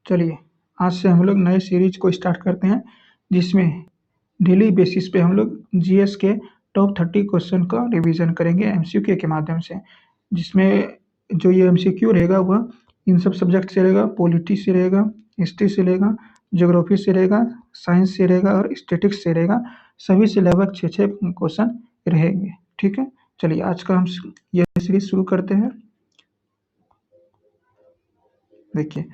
चलिए, आज से हम लोग नए सीरीज को स्टार्ट करते हैं, जिसमें डेली बेसिस पे हम लोग जीएस के टॉप 30 क्वेश्चन का रिवीजन करेंगे एमसीक्यू के माध्यम से। जिसमें जो ये एमसीक्यू रहेगा वह इन सब सब्जेक्ट से रहेगा, पॉलिटी से रहेगा, हिस्ट्री से रहेगा, ज्योग्राफी से रहेगा, साइंस से रहेगा और स्टैटिक्स से रहेगा। सभी से लगभग 6-6 क्वेश्चन रहेंगे। ठीक है, चलिए आज का हम ये सीरीज शुरू करते हैं। देखिए,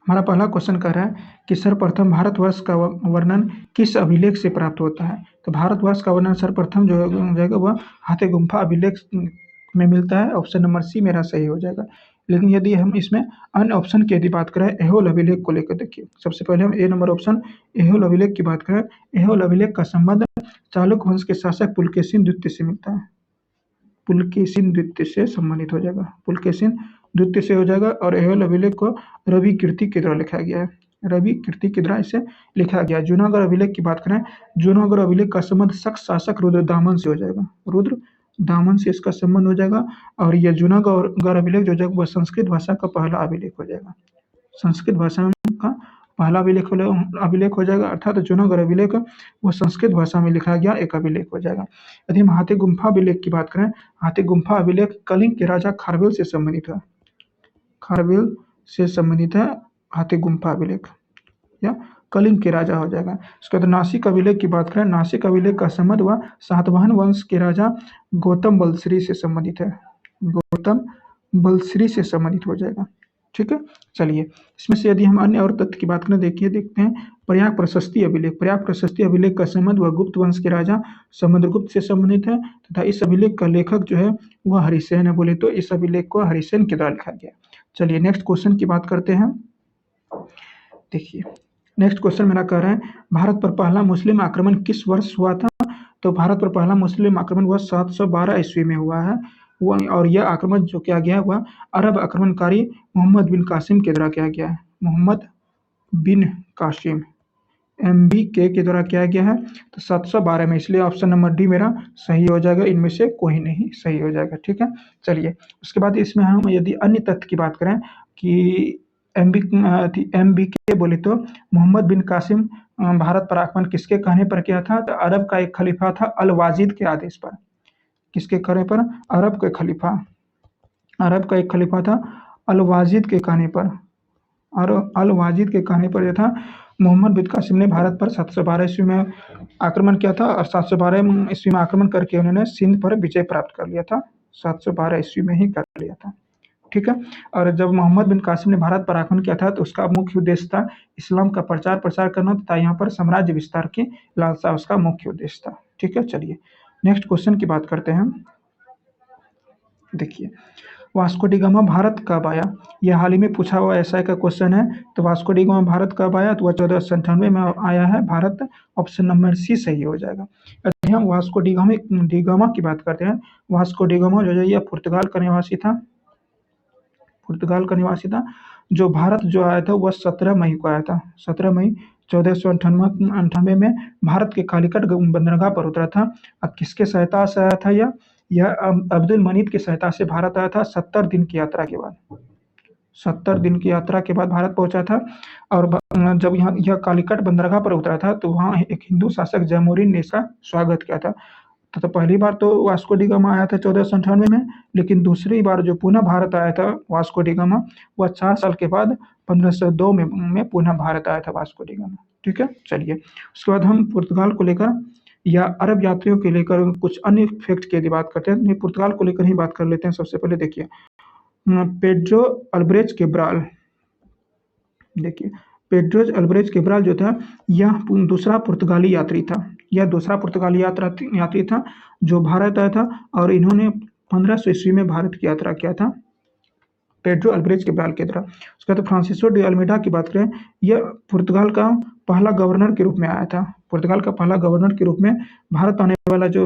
हमारा पहला क्वेश्चन कह रहा है कि सर्वप्रथम भारतवर्ष का वर्णन किस अभिलेख से प्राप्त होता है। तो भारतवर्ष का वर्णन सर्वप्रथम जो हो जाएगा वह हाथी गुम्फा अभिलेख में मिलता है। ऑप्शन नंबर सी मेरा सही हो जाएगा। लेकिन यदि हम इसमें अन्य ऑप्शन की यदि बात करें एहोल अभिलेख को लेकर, देखिए सबसे पहले हम ए नंबर ऑप्शन एहोल अभिलेख की बात करें। एहोल अभिलेख का संबंध चालुक्य वंश के शासक पुलकेशिन द्वितीय से मिलता है। पुलकेशिन द्वितीय से संबंधित हो जाएगा, पुलकेशिन द्वितीय से हो जाएगा। और एहोल अभिलेख को रवि कीर्ति के द्वारा लिखा गया है, रवि कीर्ति के द्वारा इसे लिखा गया है। जूनागढ़ अभिलेख की बात करें, जूनागढ़ अभिलेख का संबंध शक शासक रुद्रदामन से हो जाएगा, रुद्रदामन से इसका संबंध हो जाएगा। और यह जूनागढ़ अभिलेख जो जाएगा वह संस्कृत भाषा का पहला अभिलेख हो जाएगा, संस्कृत भाषा का पहला अभिलेख हो जाएगा। अर्थात जूनागढ़ अभिलेख वो संस्कृत भाषा में लिखा गया एक अभिलेख हो जाएगा। यदि हम हाथी गुम्फा अभिलेख की बात करें, हाथी गुम्फा अभिलेख कलिंग के राजा खारवेल से संबंधित है, खारवेल से संबंधित है हाथी गुम्फा अभिलेख, या कलिंग के राजा हो जाएगा। उसके बाद नासिक अभिलेख की बात करें, नासिक अभिलेख का संबंध हुआ सातवाहन वंश के राजा गौतम बलश्री से संबंधित है, गौतम बलश्री से संबंधित हो जाएगा। ठीक है, चलिए इसमें से यदि हम अन्य और तथ्य की बात करें, देखते हैं प्रयाग प्रशस्ति अभिलेख। प्रयाग प्रशस्ति अभिलेख का संबंध वह गुप्त वंश के राजा समुद्रगुप्त से संबंधित है तथा इस अभिलेख का लेखक जो है वह हरिसेन है। बोले तो इस अभिलेख को हरिसेन के द्वारा लिखा गया। चलिए नेक्स्ट क्वेश्चन की बात करते हैं। देखिए नेक्स्ट क्वेश्चन मेरा कह रहा है भारत पर पहला मुस्लिम आक्रमण किस वर्ष हुआ था। तो भारत पर पहला मुस्लिम आक्रमण वह 712 ईस्वी में हुआ है। और यह आक्रमण जो किया गया है वह अरब आक्रमणकारी मोहम्मद बिन कासिम के द्वारा किया गया है, मोहम्मद बिन कासिम MBK के द्वारा किया गया है। तो 712 में, इसलिए ऑप्शन नंबर डी मेरा सही हो जाएगा, इनमें से कोई नहीं सही हो जाएगा। ठीक है, चलिए उसके बाद इसमें हम यदि अन्य तथ्य की बात करें कि MBK बोले तो मोहम्मद बिन कासिम भारत पर आक्रमण किसके कहने पर किया था। तो अरब का एक खलीफा था अल वाजिद के आदेश पर। किसके कहने पर? अरब का एक खलीफा था अल वाजिद के कहने पर, और अल वाजिद के कहने पर यह था मोहम्मद बिन कासिम ने भारत पर 712 ईस्वी में आक्रमण किया था। और 712 ईस्वी में आक्रमण करके उन्होंने सिंध पर विजय प्राप्त कर लिया था, 712 ईस्वी में ही कर लिया था। ठीक है, और जब मोहम्मद बिन कासिम ने भारत पर आक्रमण किया था तो उसका मुख्य उद्देश्य था इस्लाम का प्रचार प्रसार करना तथा यहाँ पर साम्राज्य विस्तार की लालसा उसका मुख्य उद्देश्य था। ठीक है, चलिए नेक्स्ट क्वेश्चन की बात करते हैं। देखिए वास्को डी गामा भारत कब आया, यह हाल ही में पूछा हुआ ऐसा का क्वेश्चन है। तो वास्को डी गामा भारत कब आया, तो वह 1498 में आया है भारत। ऑप्शन नंबर सी सही हो जाएगा। यदि हम वास्को डी गामा की बात करते हैं, वास्को डी गामा जो है यह पुर्तगाल का निवासी था, जो भारत जो आया था वह 17 मई को आया था, 17 मई 1498 में भारत के कालीकट बंदरगाह पर उतरा था। अब किसके सहायता से आया था यह अब्दुल मनीत की सहायता से भारत आया था। 70 दिन की यात्रा के बाद भारत पहुंचा था। और जब यह कालीकट बंदरगाह पर उतरा था तो वहाँ एक हिंदू शासक जैमुरीन ने इसका स्वागत किया था। तो पहली बार तो वास्को डी गामा आया था 1498 में, लेकिन दूसरी बार जो पुनः भारत आया था वास्को डी गामा वह 4 साल के बाद 1502 में पुनः भारत आया था वास्को डी गामा। ठीक है, चलिए उसके बाद हम पुर्तगाल को लेकर या अरब यात्रियों के लेकर कुछ अन्य फैक्ट की बात करते हैं। पुर्तगाल को लेकर ही बात कर लेते हैं। सबसे पहले देखिए पेड्रो अल्ब्रेच केब्राल, देखिए पेड्रोज अल्ब्रेच केब्राल जो था यह दूसरा पुर्तगाली यात्री था जो भारत आया था। और इन्होंने 1500 ईस्वी में भारत की यात्रा किया था, पेड्रो अल्ब्रेच केब्राल के द्वारा। उसके बाद फ्रांसिस्को डी अल्मेडा की बात करें, यह पुर्तगाल का पहला गवर्नर के रूप में आया था। पुर्तगाल का पहला गवर्नर के रूप में भारत आने वाला जो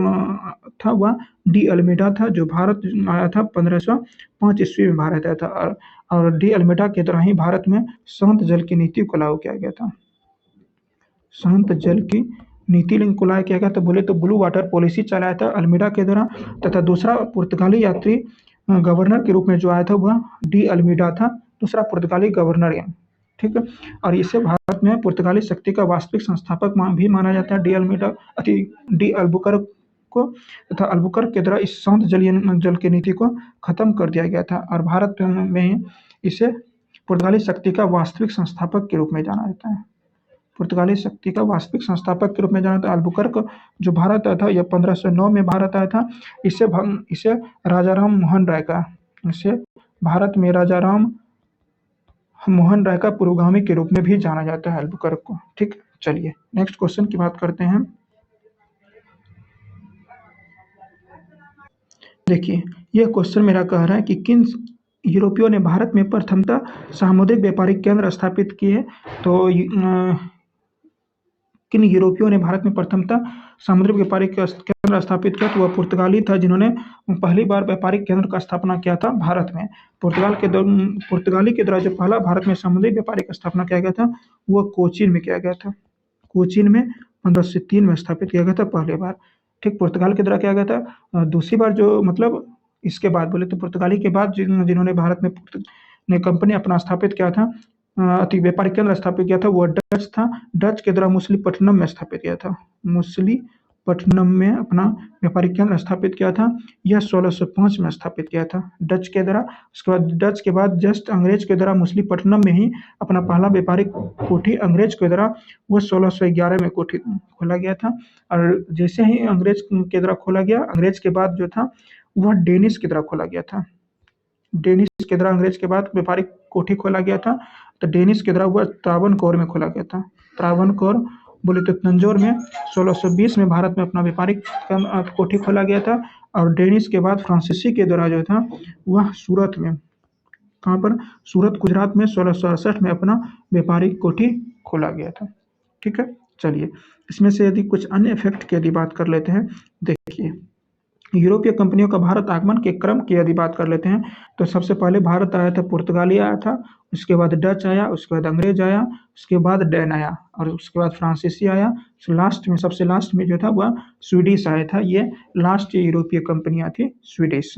था वह डी अल्मेडा था, जो भारत आया था 1505 ईस्वी में भारत आया था। और डी अल्मेडा के द्वारा ही भारत में शांत जल की नीति को लागू किया गया था, शांत जल की नीति को लागू किया गया था। बोले तो ब्लू वाटर पॉलिसी चलाया था अल्मेडा के द्वारा। तथा दूसरा पुर्तगाली यात्री गवर्नर के रूप में जो आया था वह डी अल्मेडा था, दूसरा पुर्तगाली गवर्नर। ठीक है। और इसे भारत में पुर्तगाली शक्ति का वास्तविक संस्थापक भी माना जाता है डी अल्बुकर्क को, तथा अल्बुकर्क के द्वारा इस शांत जल की नीति को खत्म कर दिया गया था और भारत में ही इसे पुर्तगाली शक्ति का वास्तविक संस्थापक के रूप में जाना जाता है। पुर्तगाली शक्ति का वास्तविक संस्थापक के रूप में जाना था अल्बुकर्क, जो भारत आया था, यह 1509 में भारत आया था। इसे राजाराम मोहन राय का इसे भारत में राजाराम मोहन राय का पूर्वगामी के रूप में भी जाना जाता है अल्बुकर्क को। ठीक, चलिए नेक्स्ट क्वेश्चन की बात करते हैं। देखिए, यह क्वेश्चन मेरा कह रहा है कि किन यूरोपियों ने भारत में प्रथमतः सामुद्रिक व्यापारिक केंद्र स्थापित किए। तो किन यूरोपियों ने भारत में प्रथमतः सामुद्रिक व्यापारिक केंद्र स्थापित किया, तो वह पुर्तगाली था जिन्होंने पहली बार व्यापारिक केंद्र का स्थापना किया था भारत में। पुर्तगाली के द्वारा जो पहला भारत में सामुद्रिक व्यापारिक स्थापना किया गया था वह कोचीन में किया गया था। कोचीन में 1503 में स्थापित किया गया था पहली बार। ठीक, पुर्तगाल के द्वारा किया गया था। दूसरी बार जो मतलब इसके बाद बोले तो पुर्तगाली के बाद जिन्होंने भारत में कंपनी अपना स्थापित किया था, व्यापारिक केंद्र स्थापित किया था, वो डच था। डच के द्वारा मछलीपट्टनम में स्थापित किया था। मछलीपट्टनम में अपना व्यापारिक केंद्र स्थापित किया था। यह 1605 में स्थापित किया था डच के द्वारा। उसके बाद डच के बाद जस्ट अंग्रेज के द्वारा मछलीपट्टनम में ही अपना पहला व्यापारिक कोठी अंग्रेज के द्वारा वो 1611 में कोठी खोला गया था। और जैसे ही अंग्रेज के द्वारा खोला गया, अंग्रेज के बाद जो था वह डेनिश के द्वारा खोला गया था। डेनिश के द्वारा अंग्रेज के बाद व्यापारिक कोठी खोला गया था। तो डेनिश के द्वारा वह त्रावणकोर में खोला गया था। त्रावणकोर बोले तो तंजौर में 1620 में भारत में अपना व्यापारिक कोठी खोला गया था। और डेनिश के बाद फ्रांसीसी के द्वारा जो था वह सूरत में, कहाँ पर, सूरत गुजरात में 1668 में अपना व्यापारिक कोठी खोला गया था। ठीक है, चलिए इसमें से यदि कुछ अन्य इफेक्ट की यदि बात कर लेते हैं। देखिए, यूरोपीय कंपनियों का भारत आगमन के क्रम की यदि बात कर लेते हैं तो सबसे पहले भारत आया था पुर्तगाली आया था, उसके बाद डच आया, उसके बाद अंग्रेज आया, उसके बाद डैन आया और उसके बाद फ्रांसीसी आया। लास्ट में, सबसे लास्ट में जो था वह स्वीडिश आया था। ये लास्ट यूरोपीय कंपनियां थी स्वीडिश।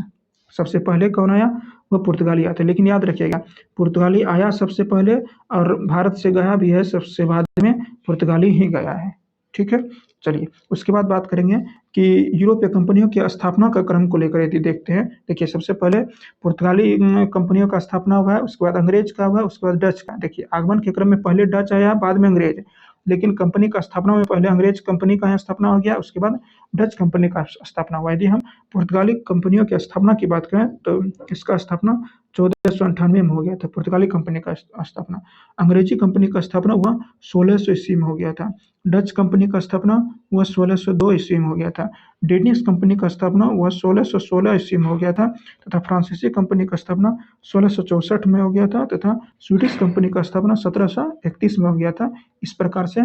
सबसे पहले कौन आया, वह पुर्तगाली आया था। लेकिन याद रखिएगा, पुर्तगाली आया सबसे पहले और भारत से गया भी है सबसे बाद में, पुर्तगाली ही गया है। ठीक है, चलिए उसके बाद बात करेंगे कि यूरोपीय कंपनियों की स्थापना का क्रम को लेकर यदि देखते हैं। देखिए, सबसे पहले पुर्तगाली कंपनियों का स्थापना हुआ है, उसके बाद अंग्रेज का हुआ, उसके बाद डच का। देखिए, आगमन के क्रम में पहले डच आया, बाद में अंग्रेज, लेकिन कंपनी का स्थापना में पहले अंग्रेज कंपनी का स्थापना हो गया, उसके बाद डच कंपनी का स्थापना हुआ। यदि हम पुर्तगाली कंपनियों की स्थापना की बात करें तो इसका स्थापना 1498 में हो गया था, पुर्तगाली कंपनी का स्थापना। अंग्रेजी कंपनी का स्थापना हुआ 1600 ईस्वी में हो गया था। डच कंपनी का स्थापना वह 1602 ईस्वी में हो गया था। डेनिश कंपनी का स्थापना वह 1616 ईस्वी में हो गया था तथा फ्रांसीसी कंपनी का स्थापना 1664 में हो गया था तथा स्वीडिश कंपनी का स्थापना 1731 में हो गया था। इस प्रकार से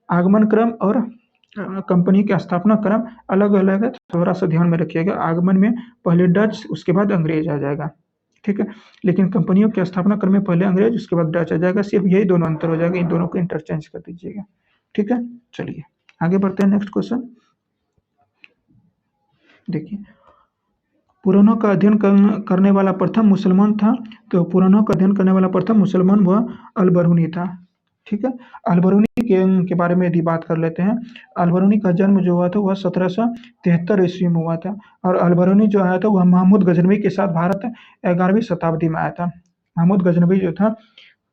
आगमन क्रम और कंपनी का स्थापना क्रम अलग अलग है, थोड़ा सा ध्यान में रखिएगा। आगमन में पहले डच, उसके बाद अंग्रेज आ जाएगा। ठीक है, लेकिन कंपनियों की स्थापना क्रम में पहले अंग्रेज, उसके बाद डच आ जाएगा। सिर्फ यही दोनों अंतर हो जाएगा, इन दोनों को इंटरचेंज कर दीजिएगा। ठीक है, चलिए आगे बढ़ते हैं। नेक्स्ट क्वेश्चन देखिए, पुराणों का अध्ययन करने वाला प्रथम मुसलमान था। तो पुराणों का अध्ययन करने वाला प्रथम मुसलमान वह अल-बरूनी था। ठीक है, अल-बरूनी के बारे में यदि बात कर लेते हैं। अल-बरूनी का जन्म जो हुआ था वह 1773 ईस्वी में हुआ था और अल-बरूनी जो आया था वह महमूद गजनवी के साथ भारत 11वीं शताब्दी में आया था। महमूद गजनवी जो था,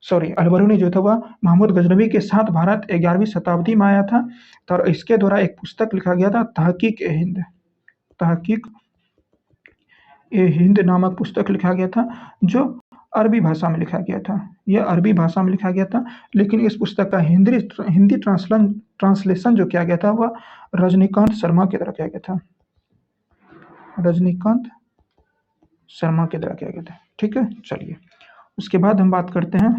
सॉरी, अल-बरूनी जो था वह महमूद गजनवी के साथ भारत 11वीं शताब्दी में आया था। तो इसके द्वारा एक पुस्तक लिखा गया था, तहकीक-ए-हिंद नामक पुस्तक लिखा गया था, जो अरबी भाषा में लिखा गया था। यह अरबी भाषा में लिखा गया था, लेकिन इस पुस्तक का हिंदी ट्रांसलेशन जो किया गया था वह रजनीकांत शर्मा के द्वारा किया गया था। रजनीकांत शर्मा के द्वारा किया गया था। ठीक है, चलिए उसके बाद हम बात करते हैं।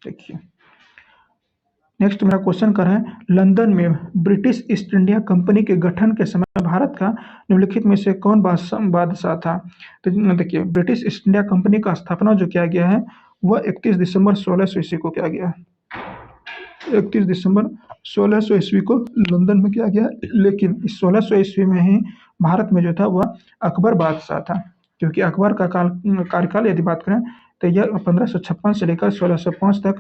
देखिए, नेक्स्ट मेरा क्वेश्चन कर है, लंदन में ब्रिटिश ईस्ट इंडिया कंपनी के गठन के समय भारत का निम्नलिखित में से कौन बादशाह था। तो देखिए, ब्रिटिश ईस्ट इंडिया कंपनी का स्थापना जो किया गया है वह 31 दिसंबर 1600 ईस्वी को किया गया। 31 दिसंबर 1600 ईस्वी को लंदन में किया गया। लेकिन इस 1600 ईस्वी में ही भारत में जो था वह अकबर बादशाह था, क्योंकि अकबर का कार्यकाल यदि बात करें तो यह 1556 से लेकर 1605 तक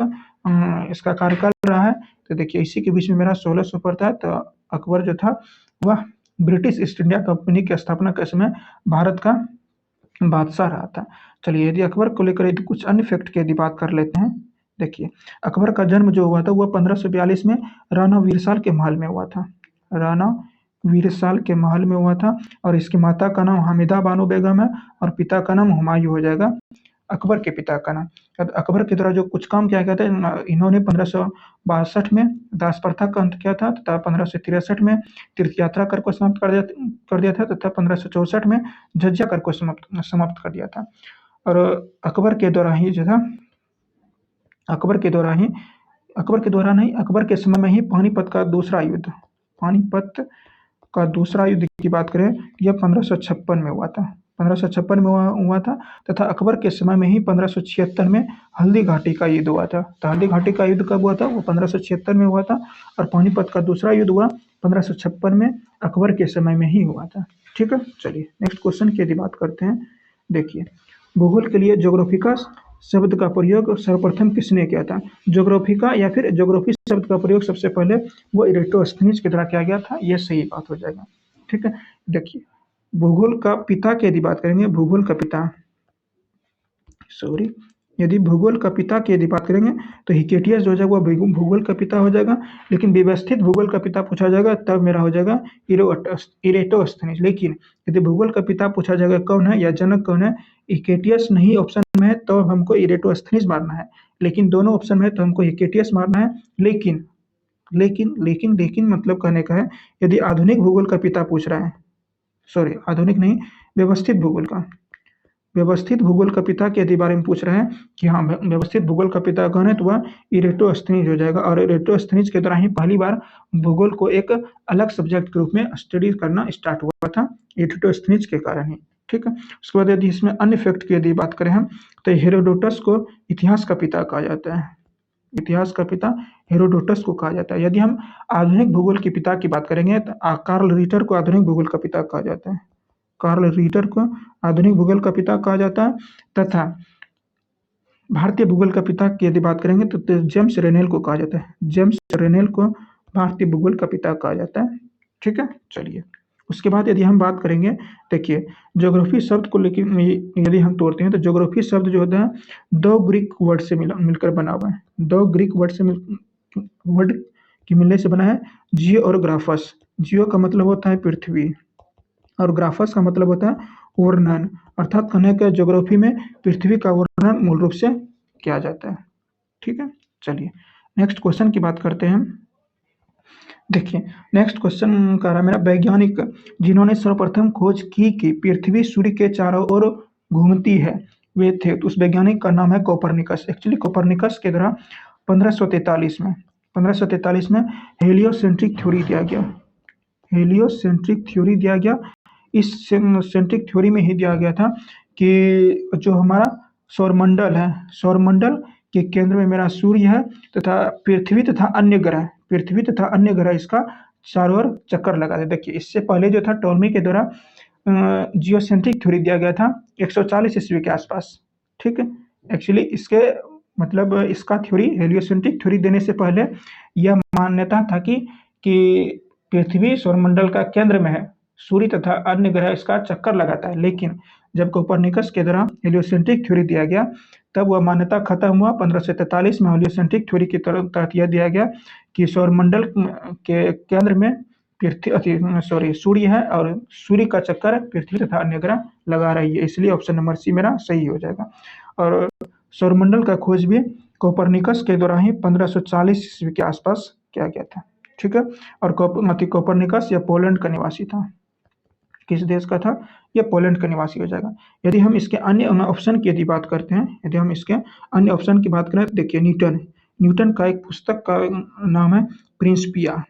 इसका कार्यकाल रहा है। तो देखिए इसी के बीच में मेरा 1600 पड़ता है। तो अकबर जो था वह ब्रिटिश ईस्ट इंडिया कंपनी की स्थापना के समय भारत का बादशाह रहा था। चलिए यदि अकबर को लेकर यदि कुछ अन्य फैक्ट की यदि बात कर लेते हैं। देखिए अकबर का जन्म जो हुआ था वह 1542 में राणा वीरसाल के महल में हुआ था। राणा वीरसाल के महल में हुआ था और इसकी माता का नाम हामिदा बानो बेगम है और पिता का नाम हुमायूं हो जाएगा, अकबर के पिता का नाम। अब अकबर के द्वारा जो कुछ काम किया गया था, इन्होंने 1562 में दास प्रथा का अंत किया था तथा 1563 में तीर्थ यात्रा कर को समाप्त कर दिया था तथा 1564 में जजिया कर को समाप्त कर दिया था। और अकबर के द्वारा ही जो था अकबर के द्वारा नहीं, अकबर के समय में ही पानीपत का दूसरा युद्ध की बात करें, यह 1556 में हुआ था। 1556 में हुआ था तथा अकबर के समय में ही 1576 में हल्दी घाटी का युद्ध हुआ था। तो हल्दी घाटी का युद्ध कब हुआ था? वो 1576 में हुआ था और पानीपत का दूसरा युद्ध हुआ 1556 में, अकबर के समय में ही हुआ था। ठीक है, चलिए नेक्स्ट क्वेश्चन की यदि बात करते हैं। देखिए भूगोल के लिए ज्योग्राफिका शब्द का प्रयोग सर्वप्रथम किसने किया था? ज्योग्राफिका या फिर ज्योग्राफी शब्द का प्रयोग सबसे पहले वो इरेटोस्थनीज के द्वारा किया गया था। ये सही बात हो जाएगा। ठीक है, देखिए भूगोल का पिता की यदि बात करेंगे, यदि भूगोल का पिता की यदि बात करेंगे तो हिकेटियस जो हो जाएगा वो भूगोल का पिता हो जाएगा। लेकिन व्यवस्थित भूगोल का पिता पूछा जाएगा तब मेरा हो जाएगा इरेटोस्थनीज। लेकिन यदि भूगोल का पिता पूछा जाएगा कौन है या जनक कौन है, हिकेटियस नहीं ऑप्शन में है तो हमको इरेटोस्थनीज मारना है। लेकिन दोनों ऑप्शन में है तो हमको हिकेटियस मारना है। लेकिन मतलब कहने का है, यदि आधुनिक भूगोल का पिता पूछ रहा है, आधुनिक नहीं, व्यवस्थित भूगोल का पिता के यदि बारे में पूछ रहे हैं कि हाँ व्यवस्थित भूगोल का पिता कौन है, तो वह इरेटोस्थनीज हो जाएगा। और इरेटोस्थनीज के द्वारा ही पहली बार भूगोल को एक अलग सब्जेक्ट के रूप में स्टडी करना स्टार्ट हुआ था, इरेटोस्थनीज के कारण ही। ठीक है, उसके बाद यदि इसमें अन्य फैक्ट की यदि बात करें हम, तो हेरोडोटस को इतिहास का पिता कहा जाता है। इतिहास का पिता हेरोडोटस को कहा जाता है। यदि हम आधुनिक भूगोल के पिता की बात करेंगे तो कार्ल रिटर को आधुनिक भूगोल का पिता कहा जाता है। कार्ल रिटर को आधुनिक भूगोल का पिता कहा जाता है। तथा भारतीय भूगोल का पिता की यदि बात करेंगे तो जेम्स रेनेल को कहा जाता है। जेम्स रेनेल को भारतीय भूगोल का पिता कहा जाता है। ठीक है, चलिए उसके बाद यदि हम बात करेंगे, देखिए ज्योग्राफी शब्द को लेकर यदि हम तोड़ते हैं तो ज्योग्राफी शब्द जो होता है दो ग्रीक वर्ड से मिलकर बना हुआ है। दो ग्रीक वर्ड की मिलने से बना है, जियो और ग्राफस। जियो का मतलब होता है पृथ्वी और ग्राफस का मतलब होता है वर्णन। अर्थात कहने का ज्योग्राफी में पृथ्वी का वर्णन मूल रूप से किया जाता है। ठीक है, चलिए नेक्स्ट क्वेश्चन की बात करते हैं। देखिए नेक्स्ट क्वेश्चन कर रहा है मेरा, वैज्ञानिक जिन्होंने सर्वप्रथम खोज की कि पृथ्वी सूर्य के चारों ओर घूमती है वे थे, तो उस वैज्ञानिक का नाम है कोपरनिकस। एक्चुअली कोपरनिकस के द्वारा 1543 में हेलियोसेंट्रिक थ्योरी दिया गया। इस सेंट्रिक थ्योरी में ही दिया गया था कि जो हमारा सौरमंडल है, सौरमंडल के केंद्र में मेरा सूर्य है तथा पृथ्वी तथा अन्य ग्रह इसका चारों ओर चक्कर लगा दे। देखिए इससे पहले जो था टॉलमी के द्वारा जियोसेंट्रिक थ्योरी दिया गया था 140 ईस्वी के आसपास। ठीक है, एक्चुअली इसके मतलब इसका थ्योरी हेलियोसेंट्रिक थ्योरी देने से पहले यह मान्यता था कि पृथ्वी सौरमंडल का केंद्र में है, सूर्य तथा अन्य ग्रह इसका चक्कर लगाता है। लेकिन जब कोपरनिकस के द्वारा हेलियोसेंट्रिक थ्योरी दिया गया तब वह मान्यता खत्म हुआ। 1543 में हेलियोसेंट्रिक थ्योरी की तहत यह दिया गया कि सौरमंडल के केंद्र में सूर्य है और सूर्य का चक्कर पृथ्वी तथा अन्य ग्रह लगा रही है। इसलिए ऑप्शन नंबर सी मेरा सही हो जाएगा। और सौरमंडल का खोज भी कोपरनिकस के द्वारा ही 1540 ईस्वी के आसपास किया गया था। ठीक है, और कोपरनिकस यह पोलैंड का निवासी था। किस देश का था? यह पोलैंड का निवासी हो जाएगा। यदि हम इसके अन्य ऑप्शन की यदि बात करते हैं, तो देखिए न्यूटन का एक पुस्तक का नाम है प्रिंसिपिया,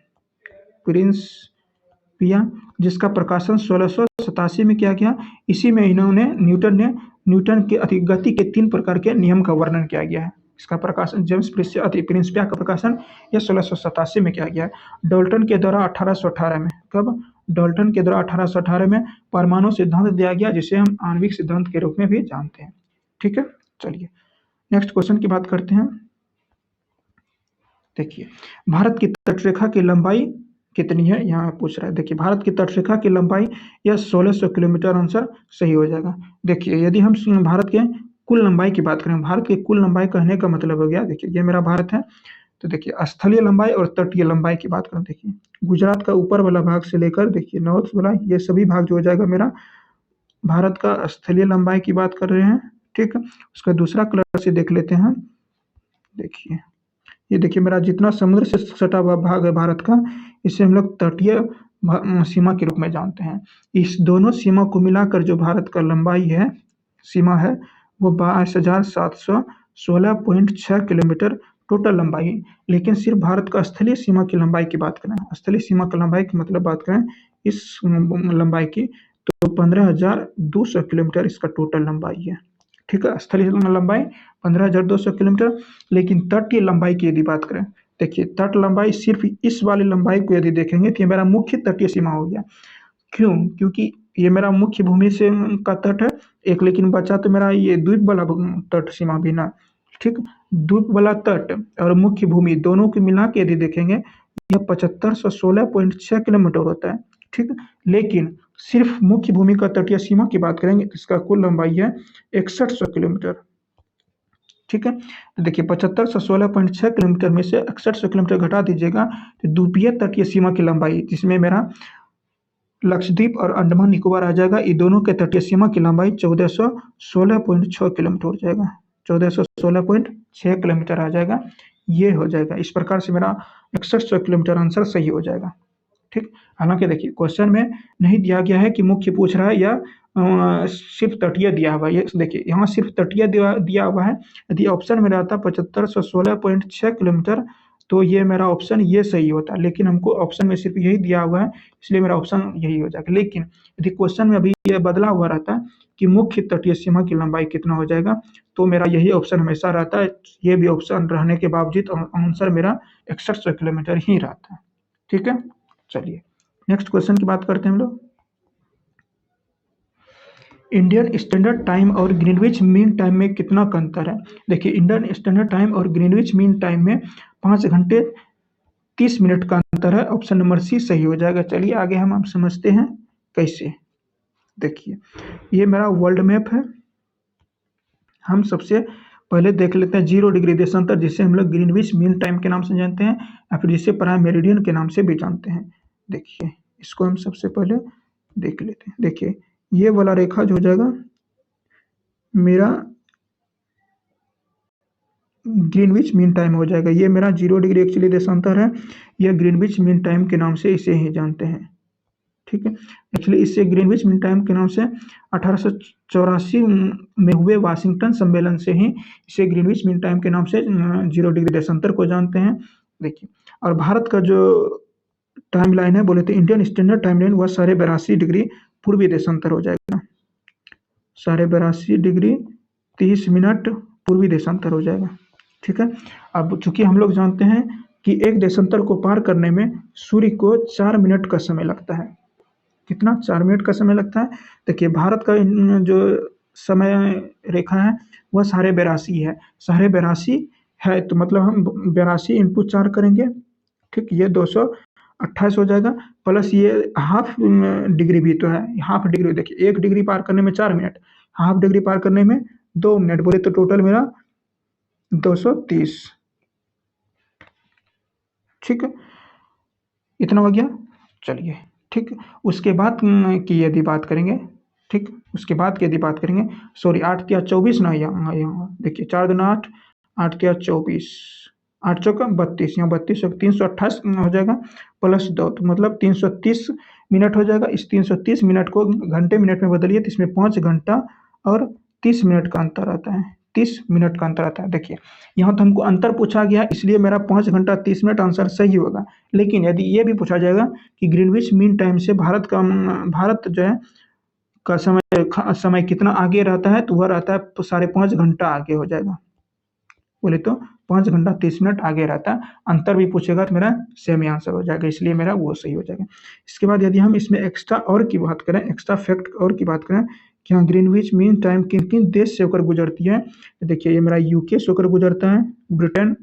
जिसका प्रकाशन 1687 में किया गया। इसी में न्यूटन के गति के 3 प्रकार के नियम का वर्णन किया गया है। इसका प्रकाशन प्रिंसिपिया का प्रकाशन यह 1687 में किया गया है। डाल्टन के द्वारा 1818 में, डाल्टन के द्वारा 1818 में परमाणु सिद्धांत दिया गया, जिसे हम आणविक सिद्धांत के रूप में भी जानते हैं। ठीक है, चलिए नेक्स्ट क्वेश्चन की बात करते हैं। देखिए भारत की तटरेखा की लंबाई कितनी है, यहाँ पूछ रहा है। देखिए भारत की तटरेखा की लंबाई यह 1600 किलोमीटर, आंसर सही हो जाएगा। देखिए यदि हम भारत के कुल लंबाई की बात करें, भारत की कुल लंबाई कहने का मतलब हो गया, देखिए ये मेरा भारत है, तो देखिए स्थलीय लंबाई और तटीय लंबाई की बात करें, देखिए गुजरात का ऊपर वाला भाग से लेकर देखिए नॉर्थ वाला, ये सभी भाग जो हो जाएगा मेरा भारत का स्थलीय लंबाई की बात कर रहे हैं। ठीक है, उसका दूसरा कलर से देख लेते हैं। देखिए ये देखिए मेरा जितना समुद्र से सटा हुआ भाग है भारत का, इसे हम लोग तटीय सीमा के रूप में जानते हैं। इस दोनों सीमा को मिलाकर जो भारत का लंबाई है, सीमा है, वो 22,716.6 किलोमीटर टोटल लंबाई है। लेकिन सिर्फ भारत का स्थलीय सीमा की लंबाई की बात करें, स्थलीय सीमा की लंबाई की मतलब बात करें इस लंबाई की, तो 15,200 किलोमीटर इसका टोटल लंबाई है। ठीक है, स्थलीय लंबाई 15,200 किलोमीटर। लेकिन तटीय लंबाई की यदि बात करें, देखिए तट लंबाई सिर्फ इस वाली लंबाई को यदि देखेंगे तो ये मेरा मुख्य तटीय सीमा हो गया। क्यों? क्योंकि ये मेरा मुख्य भूमि से का तट है एक, लेकिन बचा तो मेरा ये द्वीप वाला तट सीमा भी ना। ठीक, द्वीप वाला तट और मुख्य भूमि दोनों को मिला के यदि देखेंगे, यह 7516.6 किलोमीटर होता है। ठीक, लेकिन सिर्फ मुख्य भूमि का तटीय सीमा की बात करेंगे तो इसका कुल लंबाई है 6100 किलोमीटर। ठीक है, तो देखिए 7516.6 किलोमीटर में से 6100 किलोमीटर घटा दीजिएगा तो द्वीपीय तटीय सीमा की लंबाई, जिसमें मेरा लक्षद्वीप और अंडमान निकोबार आ जाएगा, ये दोनों के तटीय सीमा की लंबाई 1416.6 किलोमीटर हो जाएगा, 1416.6 किलोमीटर आ जाएगा, ये हो जाएगा। इस प्रकार से मेरा 6100 किलोमीटर आंसर सही हो जाएगा। ठीक, हालांकि देखिए क्वेश्चन में नहीं दिया गया है कि मुख्य पूछ रहा है या सिर्फ तटीय दिया हुआ है। ये देखिए यहाँ सिर्फ तटीय दिया हुआ है। यदि ऑप्शन में रहता 7516.6 किलोमीटर तो ये मेरा ऑप्शन ये सही होता, लेकिन हमको ऑप्शन में सिर्फ यही दिया हुआ है, इसलिए मेरा ऑप्शन यही हो जाएगा। लेकिन यदि क्वेश्चन में अभी ये बदला हुआ रहता कि मुख्य तटीय सीमा की लंबाई कितना हो जाएगा, तो मेरा यही ऑप्शन हमेशा रहता है। ये भी ऑप्शन रहने के बावजूद आंसर मेरा 6100 किलोमीटर ही रहता है। ठीक है, चलिए नेक्स्ट क्वेश्चन की बात करते हैं हम लोग। इंडियन स्टैंडर्ड टाइम और ग्रीनविच मीन टाइम में कितना का अंतर है? देखिए इंडियन स्टैंडर्ड टाइम और ग्रीनविच मीन टाइम में 5 घंटे 30 मिनट का अंतर है। ऑप्शन नंबर सी सही हो जाएगा। चलिए आगे हम समझते हैं कैसे। देखिए ये मेरा वर्ल्ड मैप है। हम सबसे पहले देख लेते हैं 0 डिग्री देशांतर, जिसे हम लोग ग्रीनविच मीन टाइम के नाम से जानते हैं या फिर जिसे प्राइम मेरिडियन के नाम से भी जानते हैं। देखिए इसको हम सबसे पहले देख लेते हैं। देखिए ये वाला रेखा जो हो जाएगा मेरा ग्रीनविच मीन टाइम हो जाएगा। ये मेरा 0 डिग्री एक्चुअली देशांतर है। यह ग्रीनविच मीन टाइम के नाम से इसे ही जानते हैं। ठीक है, एक्चुअली इससे ग्रीनविच मीन टाइम के नाम से 1884 में हुए वाशिंगटन सम्मेलन से ही इसे ग्रीनविच मीन टाइम के नाम से 0 डिग्री देशांतर को जानते हैं। देखिए और भारत का जो टाइम लाइन है बोले तो इंडियन स्टैंडर्ड टाइम लाइन वह 82.5 डिग्री पूर्वी देशांतर हो जाएगा। 82.5 डिग्री 30 मिनट पूर्वी देशांतर हो जाएगा। ठीक है, अब चूंकि हम लोग जानते हैं कि एक देशांतर को पार करने में सूर्य को 4 मिनट का समय लगता है। कितना? 4 मिनट का समय लगता है। देखिए भारत का जो समय रेखा है वह 82.5 है। 82.5 है तो मतलब हम 82 इंटू 4 करेंगे। ठीक, ये 228 हो जाएगा, प्लस ये हाफ डिग्री भी तो है। हाफ डिग्री देखिए 1 डिग्री पार करने में 4 मिनट, हाफ डिग्री पार करने में 2 मिनट, बोले तो टोटल मेरा 230। ठीक है, इतना हो गया। चलिए ठीक, उसके बाद की यदि बात करेंगे, ठीक, उसके बाद की यदि बात करेंगे, सॉरी 8 या 24 ना, यहाँ देखिए 4 दूना 8, 8 या 24, 8 चौका 32, यहाँ 32 328 हो जाएगा, प्लस 2 तो मतलब 330 मिनट हो जाएगा। इस 330 मिनट को घंटे मिनट में बदलिए तो इसमें 5 घंटा और 30 मिनट का अंतर आता है। 30 मिनट का अंतर आता है। देखिए यहाँ तो हमको अंतर पूछा गया, इसलिए मेरा 5 घंटा 30 मिनट आंसर सही होगा। लेकिन यदि ये भी पूछा जाएगा कि ग्रीनविच मीन टाइम से भारत जो है का समय कितना आगे रहता है, तो वह रहता है 5.5 घंटा आगे हो जाएगा। बोले तो 5 घंटा 30 मिनट आगे रहता है। अंतर भी पूछेगा तो मेरा सेम आंसर हो जाएगा, इसलिए मेरा वो सही हो जाएगा। इसके बाद यदि हम इसमें एक्स्ट्रा और की बात करें, एक्स्ट्रा फैक्ट और की बात करें कि हाँ ग्रीनविच मीन टाइम किन किन देश से होकर गुजरती है। देखिए ये मेरा यूके से होकर गुजरता है, ब्रिटेन,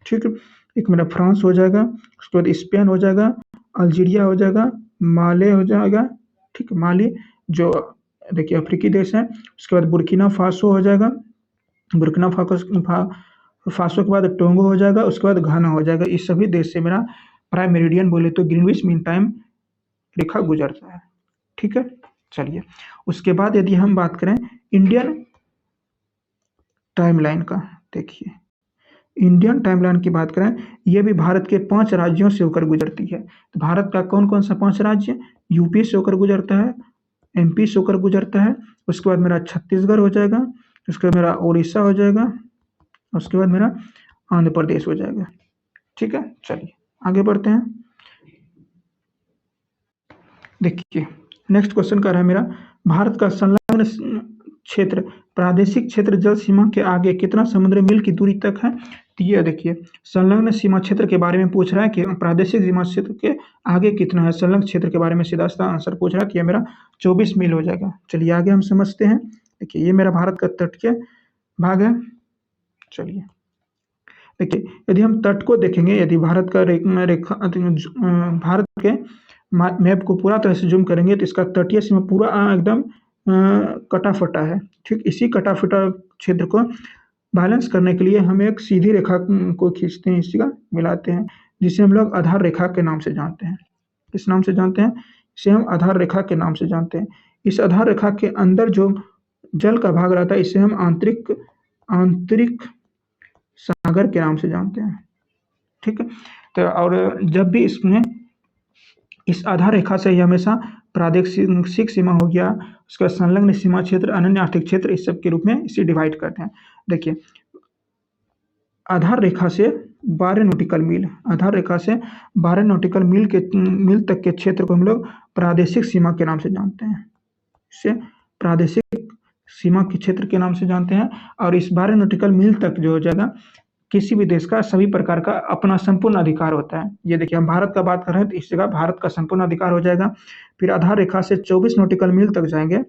ठीक। एक मेरा फ्रांस हो जाएगा, उसके बाद स्पेन हो जाएगा, अल्जीरिया हो जाएगा, माले हो जाएगा, ठीक, माली जो देखिए अफ्रीकी देश है। उसके बाद बुर्किना फासो हो जाएगा, बुर्किना फासो के बाद टोंगो हो जाएगा, उसके बाद घाना हो जाएगा। इस सभी देश से मेरा प्राइम मेरिडियन बोले तो ग्रीनविच मीन टाइम रेखा गुजरता है, ठीक है। चलिए उसके बाद यदि हम बात करें इंडियन टाइमलाइन का, देखिए इंडियन टाइमलाइन की बात करें, यह भी भारत के 5 राज्यों से होकर गुजरती है। तो भारत का कौन कौन सा 5 राज्य, यूपी से होकर गुजरता है, एमपी से होकर गुजरता है, उसके बाद मेरा छत्तीसगढ़ हो जाएगा, उसके बाद मेरा उड़ीसा हो जाएगा, उसके बाद मेरा आंध्र प्रदेश हो जाएगा, ठीक है। चलिए आगे बढ़ते हैं। देखिए नेक्स्ट क्वेश्चन कर रहा है मेरा, भारत का संलग्न क्षेत्र प्रादेशिक क्षेत्र जल सीमा के आगे कितना समुद्री मील की दूरी तक है। तो ये देखिए संलग्न सीमा क्षेत्र के बारे में पूछ रहा है कि प्रादेशिक सीमा क्षेत्र के आगे कितना है। संलग्न क्षेत्र के बारे में सीधा सीधा आंसर पूछ रहा है, तो ये मेरा 24 मील हो जाएगा। चलिए आगे हम समझते हैं। देखिए ये मेरा भारत का तटीय भाग है। चलिए देखिए यदि हम तट को देखेंगे, यदि भारत का भारत के मैप को पूरा तरह से जूम करेंगे तो इसका तटीय सीमा पूरा एकदम कटा फटा है, ठीक। इसी कटा फटा क्षेत्र को बैलेंस करने के लिए हम एक सीधी रेखा को खींचते हैं, इसी का मिलाते हैं, जिसे हम लोग आधार रेखा के नाम से जानते हैं। किस नाम से जानते हैं, इसे हम आधार रेखा के नाम से जानते हैं। इस आधार रेखा के अंदर जो जल का भाग रहता है इसे हम आंतरिक आंतरिक सागर के नाम से जानते हैं, ठीक है। तो और जब भी इसमें इस आधार रेखा से ही हमेशा प्रादेशिक सीमा हो गया, उसके बाद संलग्न सीमा क्षेत्र, अनन्य आर्थिक क्षेत्र, इस सब के रूप में इसे डिवाइड करते हैं। देखिए आधार रेखा से 12 नॉटिकल मील, आधार रेखा से 12 नॉटिकल मील तक के क्षेत्र को हम लोग प्रादेशिक सीमा के नाम से जानते हैं। इसे प्रादेशिक सीमा के क्षेत्र के नाम से जानते हैं। और इस 12 नॉटिकल मील तक जो हो जाएगा, किसी भी देश का सभी प्रकार का अपना संपूर्ण अधिकार होता है। ये देखिए हम भारत का बात कर रहे हैं तो इस जगह भारत का संपूर्ण अधिकार हो जाएगा। फिर आधार रेखा से 24 नॉटिकल मील तक जाएंगे,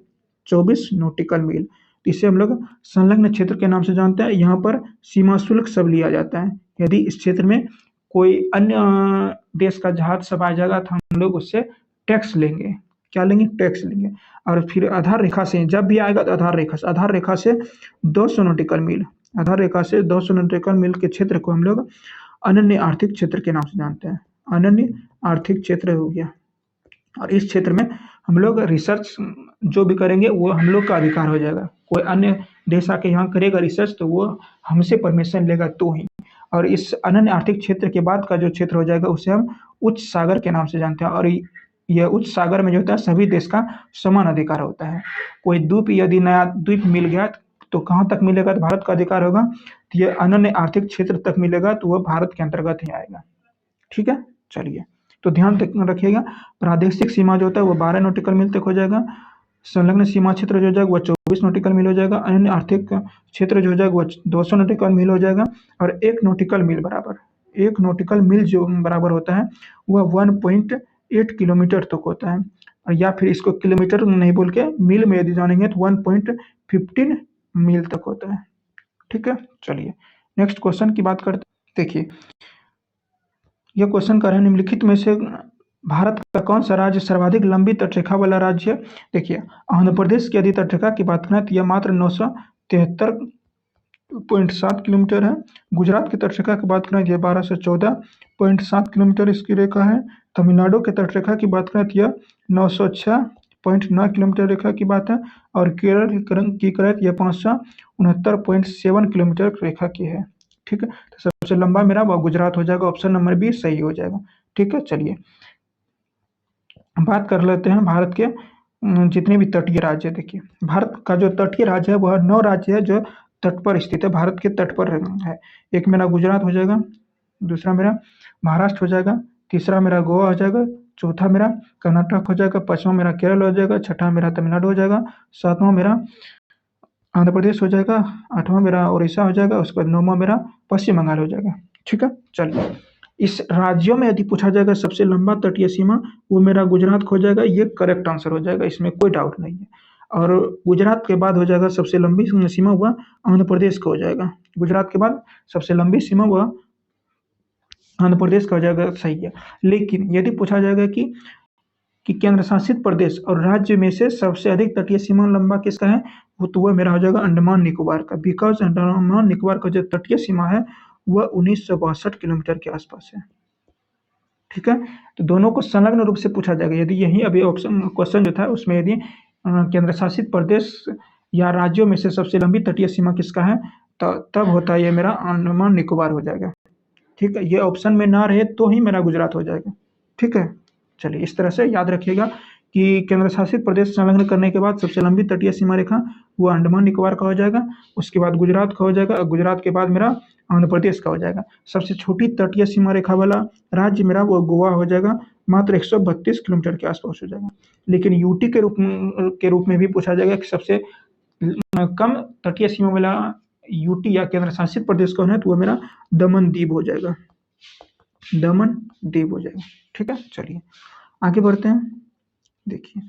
24 नॉटिकल मील, इसे हम लोग संलग्न क्षेत्र के नाम से जानते हैं। यहाँ पर सीमा शुल्क सब लिया जाता है। यदि इस क्षेत्र में कोई अन्य देश का जहाज सब आ जाएगा तो हम लोग उससे टैक्स लेंगे। क्या लेंगे, टैक्स लेंगे। और फिर आधार रेखा से जब भी आएगा तो आधार रेखा से 200 नॉटिकल मील, आधार रेखा से 200 नॉटिकल मील के क्षेत्र को हम लोग अनन्य आर्थिक क्षेत्र के नाम से जानते हैं। अनन्य आर्थिक क्षेत्र हो गया। और इस क्षेत्र में हम लोग रिसर्च जो भी करेंगे वो हम लोग का अधिकार हो जाएगा। कोई अन्य देश आके यहाँ करेगा रिसर्च तो वो हमसे परमिशन लेगा तो ही। और इस अनन्य आर्थिक क्षेत्र के बाद का जो क्षेत्र हो जाएगा उसे हम उच्च सागर के नाम से जानते हैं। और यह उच्च सागर में जो होता है सभी देश का समान अधिकार होता है। कोई द्वीप यदि नया द्वीप मिल गया तो कहाँ तक मिलेगा, तो भारत का अधिकार होगा। तो ये अनन्य आर्थिक क्षेत्र तक मिलेगा तो वह भारत के अंतर्गत ही आएगा, ठीक है। चलिए तो ध्यान रखिएगा, प्रादेशिक सीमा जो होता है वो 12 नॉटिकल मील तक हो जाएगा, संलग्न सीमा क्षेत्र जो हो जाएगा वो 24 नॉटिकल मील हो जाएगा, अन्य आर्थिक क्षेत्र जो हो जाएगा वो 200 नॉटिकल मील हो जाएगा। और 1 नॉटिकल मील बराबर, 1 नॉटिकल मील जो बराबर होता है वह 1.8 किलोमीटर तक होता है। और या फिर इसको किलोमीटर नहीं बोल के मील में यदि जानेंगे तो 1.15 मील तक होता है, ठीक है। चलिए नेक्स्ट क्वेश्चन की बात करते हैं। देखिए यह क्वेश्चन कर रहे हैं निम्नलिखित में से भारत का कौन सा राज्य सर्वाधिक लंबी तटरेखा वाला राज्य है। देखिए आंध्र प्रदेश की यदि तटरेखा की बात करें तो यह मात्र 973.7 किलोमीटर है। गुजरात की तटरेखा की बात करें तो यह 1214.7 किलोमीटर इसकी रेखा है। तमिलनाडु की तटरेखा की बात करें तो यह 906.9 किलोमीटर रेखा की बात है। और केरल की करें तो यह 569.7 किलोमीटर रेखा की है, ठीक है। तो सबसे लंबा मेरा वह गुजरात हो जाएगा, ऑप्शन नंबर बी सही हो जाएगा, ठीक है। चलिए बात कर लेते हैं भारत के जितने भी तटीय राज्य। देखिए भारत का जो तटीय राज्य है वह 9 राज्य है जो तट पर स्थित है, भारत के तट पर है। एक मेरा गुजरात हो जाएगा, दूसरा मेरा महाराष्ट्र हो जाएगा, तीसरा मेरा गोवा हो जाएगा, चौथा मेरा कर्नाटक हो जाएगा, पांचवा मेरा केरल हो जाएगा, छठा मेरा तमिलनाडु हो जाएगा, सातवां मेरा आंध्र प्रदेश हो जाएगा, आठवां मेरा उड़ीसा हो जाएगा, उसके बाद नौवां मेरा पश्चिम बंगाल हो जाएगा, ठीक है। चलिए इस राज्यों में यदि पूछा जाएगा सबसे लंबा तटीय सीमा वो मेरा गुजरात हो जाएगा, ये करेक्ट आंसर हो जाएगा, इसमें कोई डाउट नहीं है। और गुजरात के बाद हो जाएगा सबसे लंबी सीमा वह आंध्र प्रदेश का हो जाएगा। गुजरात के बाद सबसे लंबी सीमा वह आंध्र प्रदेश का हो जाएगा, सही है। लेकिन यदि पूछा जाएगा कि केंद्र शासित प्रदेश और राज्य में से सबसे अधिक तटीय सीमा लंबा किसका है, वो तो वह मेरा हो जाएगा अंडमान निकोबार का, बिकॉज अंडमान निकोबार का जो तटीय सीमा है वह 1962 किलोमीटर के आसपास है। ठीक है, तो दोनों को संलग्न रूप से पूछा जाएगा। यदि यही अभी ऑप्शन क्वेश्चन जो था उसमें यदि केंद्र शासित प्रदेश या राज्यों में से सबसे लंबी तटीय सीमा किसका है, तो तब होता है ये मेरा अंडमान निकोबार हो जाएगा। ठीक है, ये ऑप्शन में ना रहे तो ही मेरा गुजरात हो जाएगा। ठीक है, चलिए इस तरह से याद रखिएगा कि केंद्र शासित प्रदेश संलग्न करने के बाद सबसे लंबी तटीय सीमा रेखा वो अंडमान निकोबार का हो जाएगा, उसके बाद गुजरात का हो जाएगा, और गुजरात के बाद मेरा आंध्र प्रदेश का हो जाएगा। सबसे छोटी तटीय सीमा रेखा वाला राज्य मेरा वो गोवा हो जाएगा, मात्र 132 किलोमीटर के आसपास हो जाएगा। लेकिन यूटी के रूप में भी पूछा जाएगा कि सबसे कम तटीय सीमा वाला यूटी या केंद्र शासित प्रदेश कौन है, तो वो मेरा दमन दीव हो जाएगा, दमन दीव हो जाएगा। ठीक है, चलिए आगे बढ़ते हैं। देखिए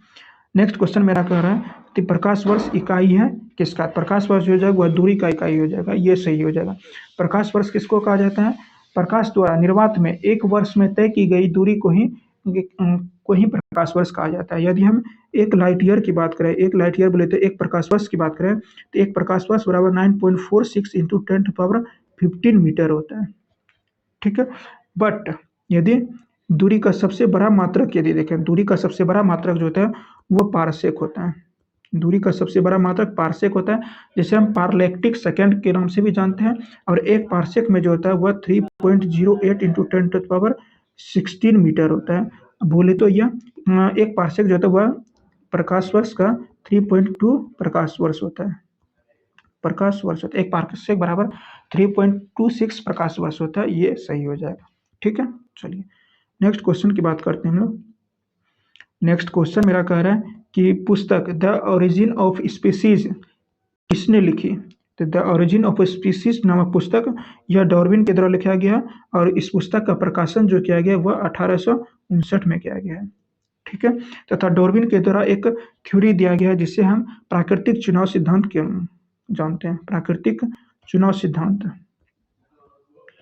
नेक्स्ट क्वेश्चन मेरा कह रहा है कि प्रकाश वर्ष इकाई है किसका, प्रकाश वर्ष हो जाएगा वह दूरी का इकाई हो जाएगा, ये सही हो जाएगा। प्रकाश वर्ष किसको कहा जाता है, प्रकाश द्वारा निर्वात में एक वर्ष में तय की गई दूरी को ही प्रकाश वर्ष कहा जाता है। यदि हम एक लाइट ईयर की बात करें, एक लाइट ईयर बोले तो एक प्रकाश वर्ष की बात करें, तो एक प्रकाश वर्ष बराबर 9.46 × 10⁻15 मीटर होता है। ठीक है, बट यदि दूरी का सबसे बड़ा मात्रक यदि देखें, दूरी का सबसे बड़ा मात्रक जो होता है वो पारसेक होता है। दूरी का सबसे बड़ा मात्रक पारसेक होता है, जिसे हम पारलैक्टिक सेकंड के नाम से भी जानते हैं। और एक पारसेक में जो होता है वह 3.08 × 10⁻16 मीटर होता है। बोले तो यह एक पारसेक जो होता है वह प्रकाश वर्ष का 3.2 प्रकाश वर्ष होता है, प्रकाश वर्ष होता है। एक पारसेक बराबर 3.26 प्रकाश वर्ष होता है, ये सही हो जाएगा। ठीक है, चलिए नेक्स्ट क्वेश्चन की बात करते हैं हम लोग। नेक्स्ट क्वेश्चन मेरा कह रहा है कि पुस्तक द ओरिजिन ऑफ स्पीसीज किसने लिखी, तो द ओरिजिन ऑफ स्पीसीज नामक पुस्तक यह डार्विन के द्वारा लिखा गया, और इस पुस्तक का प्रकाशन जो किया गया वह 1859 में किया गया है। ठीक है, तथा डार्विन के द्वारा एक थ्योरी दिया गया है जिसे हम प्राकृतिक चुनाव सिद्धांत जानते हैं, प्राकृतिक चुनाव सिद्धांत।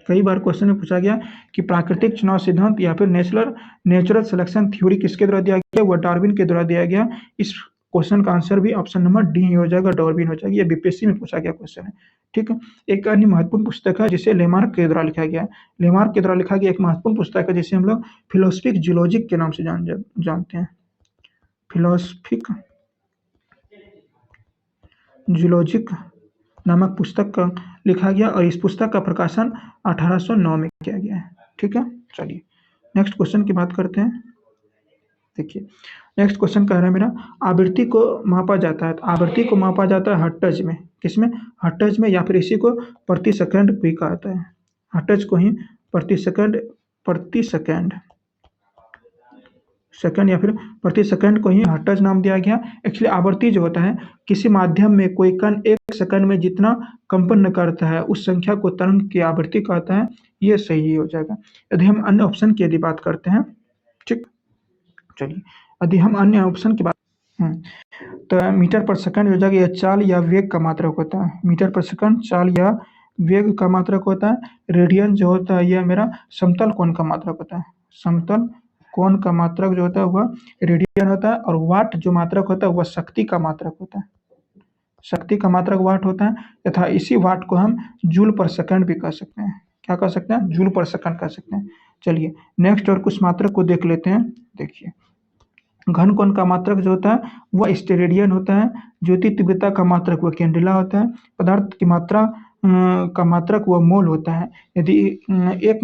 कई बार क्वेश्चन में पूछा गया कि प्राकृतिक चुनाव सिद्धांत या फिर नेचुरल सिलेक्शन थ्योरी किसके द्वारा दिया गया, वह डार्विन के द्वारा दिया गया। इस क्वेश्चन का आंसर भी ऑप्शन नंबर डी ही हो जाएगा, डार्विन हो जाएगा। ये बीपीएससी में पूछा गया क्वेश्चन है। ठीक है, एक अन्य महत्वपूर्ण पुस्तक है जिसे लेमार्क के द्वारा लिखा गया है। लेमार्क के द्वारा लिखा गया एक महत्वपूर्ण पुस्तक है जिसे हम लोग फिलोसफिक जूलॉजिक के नाम से जानते हैं, फिलोसफिक जूलॉजिक नामक पुस्तक का लिखा गया, और इस पुस्तक का प्रकाशन 1809 में किया गया है। ठीक है, चलिए नेक्स्ट क्वेश्चन की बात करते हैं। देखिए नेक्स्ट क्वेश्चन कह रहा है मेरा आवृत्ति को मापा जाता है, तो आवृत्ति को मापा जाता है हर्ट्ज में, किसमें, हर्ट्ज में, या फिर इसी को प्रति सेकंड भी कहता है। हर्ट्ज को ही प्रति सेकंड या फिर प्रति सेकंड को ही हर्ट्ज नाम दिया गया। एक्चुअली आवृत्ति जो होता है, किसी माध्यम में कोई कण एक सेकंड में जितना कंपन करता है उस संख्या को तरंग की आवृत्ति कहता है, ये सही हो जाएगा। यदि हम अन्य ऑप्शन की यदि बात करते हैं, ठीक, चलिए यदि हम अन्य ऑप्शन की बात तो मीटर पर सेकंड हो जाएगा, यह चाल या वेग का मात्रक होता है। मीटर पर सेकंड चाल या वेग का मात्रक होता है। रेडियन जो होता है यह मेरा समतल कोण का मात्रक होता है, समतल कोण का मात्रक जो होता है वह रेडियन होता है। और वाट जो मात्रक होता है वह शक्ति का मात्रक होता है, शक्ति का मात्रक वाट होता है, तथा इसी वाट को हम जूल पर सेकंड भी कह सकते हैं। क्या कह सकते हैं, जूल पर सेकंड कह सकते हैं। चलिए नेक्स्ट और कुछ मात्रक को देख लेते हैं। देखिए घन कोण का मात्रक जो होता है वह स्टेरेडियन होता है। ज्योति तीव्रता का मात्रक वह कैंडेला होता है। पदार्थ की मात्रा का मात्रक वह मोल होता है। यदि एक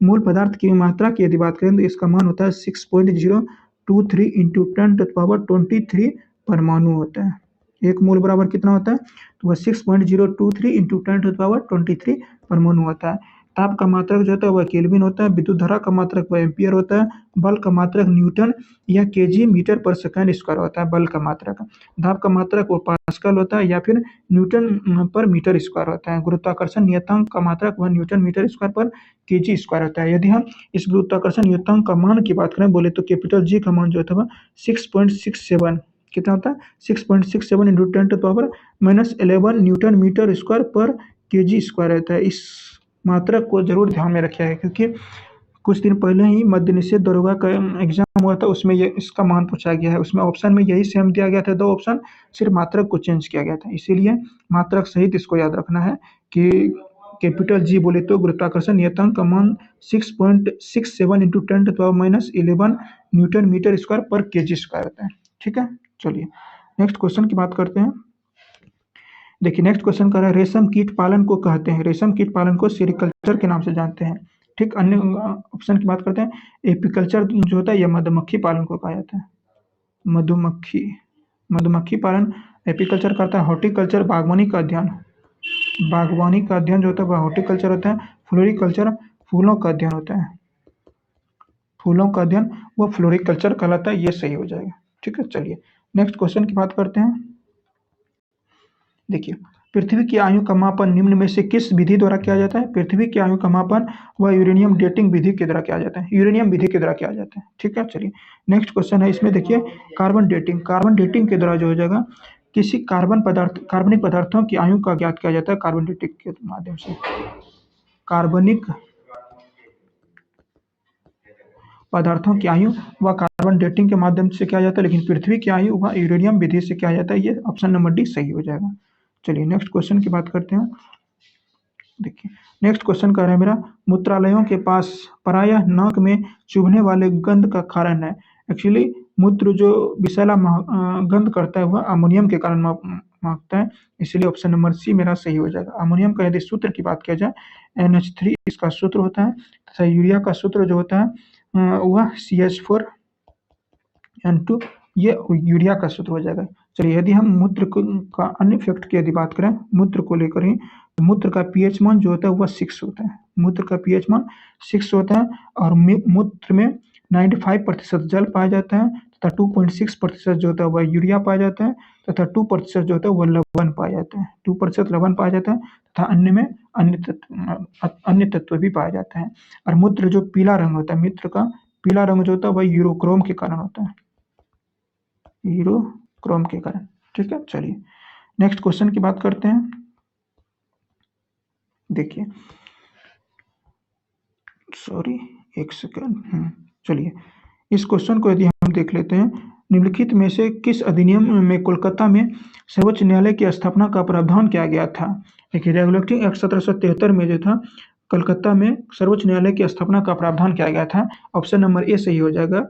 मूल पदार्थ की मात्रा की यदि बात करें तो इसका मान होता है 6.023 × 10⁻23 परमाणु होता है। एक मूल बराबर कितना होता है, तो वह 6.023 × 10⁻23 परमाणु होता है। ताप का मात्रक जो होता है वह केल्विन होता है, विद्युत धारा का मात्रक वह एम्पियर होता है, बल का मात्रक न्यूटन या केजी मीटर पर सेकंड स्क्वायर होता है बल का मात्रक। दाब का मात्रक वो पास्कल होता है या फिर न्यूटन पर मीटर स्क्वायर होता है। गुरुत्वाकर्षण नियतांक का मात्रक वह न्यूटन मीटर स्क्वायर पर केजी स्क्वायर होता है। यदि हम इस गुरुत्वाकर्षण नियतांक का मान की बात करें बोले तो कैपिटल जी का मान जो होता है 6.67 कितना होता है 6.67 इंटू 10⁻⁻11 न्यूटन मीटर स्क्वायर पर केजी स्क्वायर रहता है। इस मात्रक को जरूर ध्यान में रखिएगा क्योंकि कुछ दिन पहले ही मद्य निषेध दरोगा का एग्जाम हुआ था, उसमें ये इसका मान पूछा गया है। उसमें ऑप्शन में यही सेम दिया गया था, दो ऑप्शन, सिर्फ मात्रक को चेंज किया गया था। इसीलिए मात्रक सहित इसको याद रखना है कि कैपिटल जी बोले तो गुरुत्वाकर्षण नियतांक का मान 6.67 इंटू 10⁻11 न्यूटन मीटर स्क्वायर पर केजी स्क्वायर होता है। ठीक है, चलिए नेक्स्ट क्वेश्चन की बात करते हैं। देखिए नेक्स्ट क्वेश्चन कर रहा है रेशम कीट पालन को कहते हैं, रेशम कीट पालन को सेरिकल्चर के नाम से जानते हैं। ठीक, अन्य ऑप्शन की बात करते हैं। एपीकल्चर जो होता है यह मधुमक्खी पालन को कहा जाता है। मधुमक्खी मधुमक्खी पालन एपीकल्चर करता है। हॉर्टिकल्चर बागवानी का अध्ययन, बागवानी का अध्ययन जो होता है वह हॉर्टिकल्चर होता है। फ्लोरिकल्चर फूलों का अध्ययन होता है, फूलों का अध्ययन वह फ्लोरिकल्चर कहलाता है। ये सही हो जाएगा। ठीक है, चलिए नेक्स्ट क्वेश्चन की बात करते हैं। देखिए पृथ्वी की आयु का मापन निम्न में से किस विधि द्वारा किया जाता है? पृथ्वी की आयु का मापन वह यूरेनियम डेटिंग विधि के द्वारा किया जाता है, यूरेनियम विधि के द्वारा किया जाता है। ठीक है, चलिए नेक्स्ट क्वेश्चन है इसमें देखिए कार्बन डेटिंग, कार्बन डेटिंग के द्वारा जो हो जाएगा किसी कार्बनिक पदार्थों की आयु का ज्ञात किया जाता है कार्बन डेटिंग के माध्यम से। कार्बनिक पदार्थों की आयु वह कार्बन डेटिंग के माध्यम से किया जाता है, लेकिन पृथ्वी की आयु वह यूरेनियम विधि से किया जाता है। ये ऑप्शन नंबर डी सही हो जाएगा। चलिए नेक्स्ट क्वेश्चन की बात करते हैं। देखिए नेक्स्ट क्वेश्चन कह रहे हैं मेरा मूत्रालयों के पास प्रायः नाक में चुभने वाले गंध का कारण है। एक्चुअली मूत्र जो विषैला गंध करता है वह अमोनियम के कारण महकता है, इसलिए ऑप्शन नंबर सी मेरा सही हो जाएगा। अमोनियम का यदि सूत्र की बात किया जाए NH3 इसका सूत्र होता है तथा यूरिया का सूत्र जो होता है वह CH4N2 ये यूरिया का सूत्र हो जाएगा। चलिए यदि हम मूत्र का अन्य इफेक्ट की यदि बात करें मूत्र को लेकर ही, तो मूत्र का pH मान जो होता है वह 6 होता है। मूत्र का pH मान 6 होता है और मूत्र में 95% जल पाया जाता है तथा 2.6% जो होता है वह यूरिया पाया जाता है तथा 2% जो होता है वह लवण पाया जाता है, 2% लवण पाया जाता है तथा अन्य में अन्य तत्व भी पाया जाता है। और मूत्र जो पीला रंग होता है, मूत्र का पीला रंग जो होता है वह यूरोक्रोम के कारण होता है, यूरोक्रोम के कारण। ठीक है, चलिए नेक्स्ट क्वेश्चन की बात करते हैं। देखिए सॉरी एक सेकेंड, चलिए इस क्वेश्चन को यदि हम देख लेते हैं। निम्नलिखित में से किस अधिनियम में कोलकाता में सर्वोच्च न्यायालय की स्थापना का प्रावधान किया गया था? देखिए रेगुलेटिंग एक्ट 1773 में जो था कलकत्ता में सर्वोच्च न्यायालय की स्थापना का प्रावधान किया गया था। ऑप्शन नंबर ए सही हो जाएगा।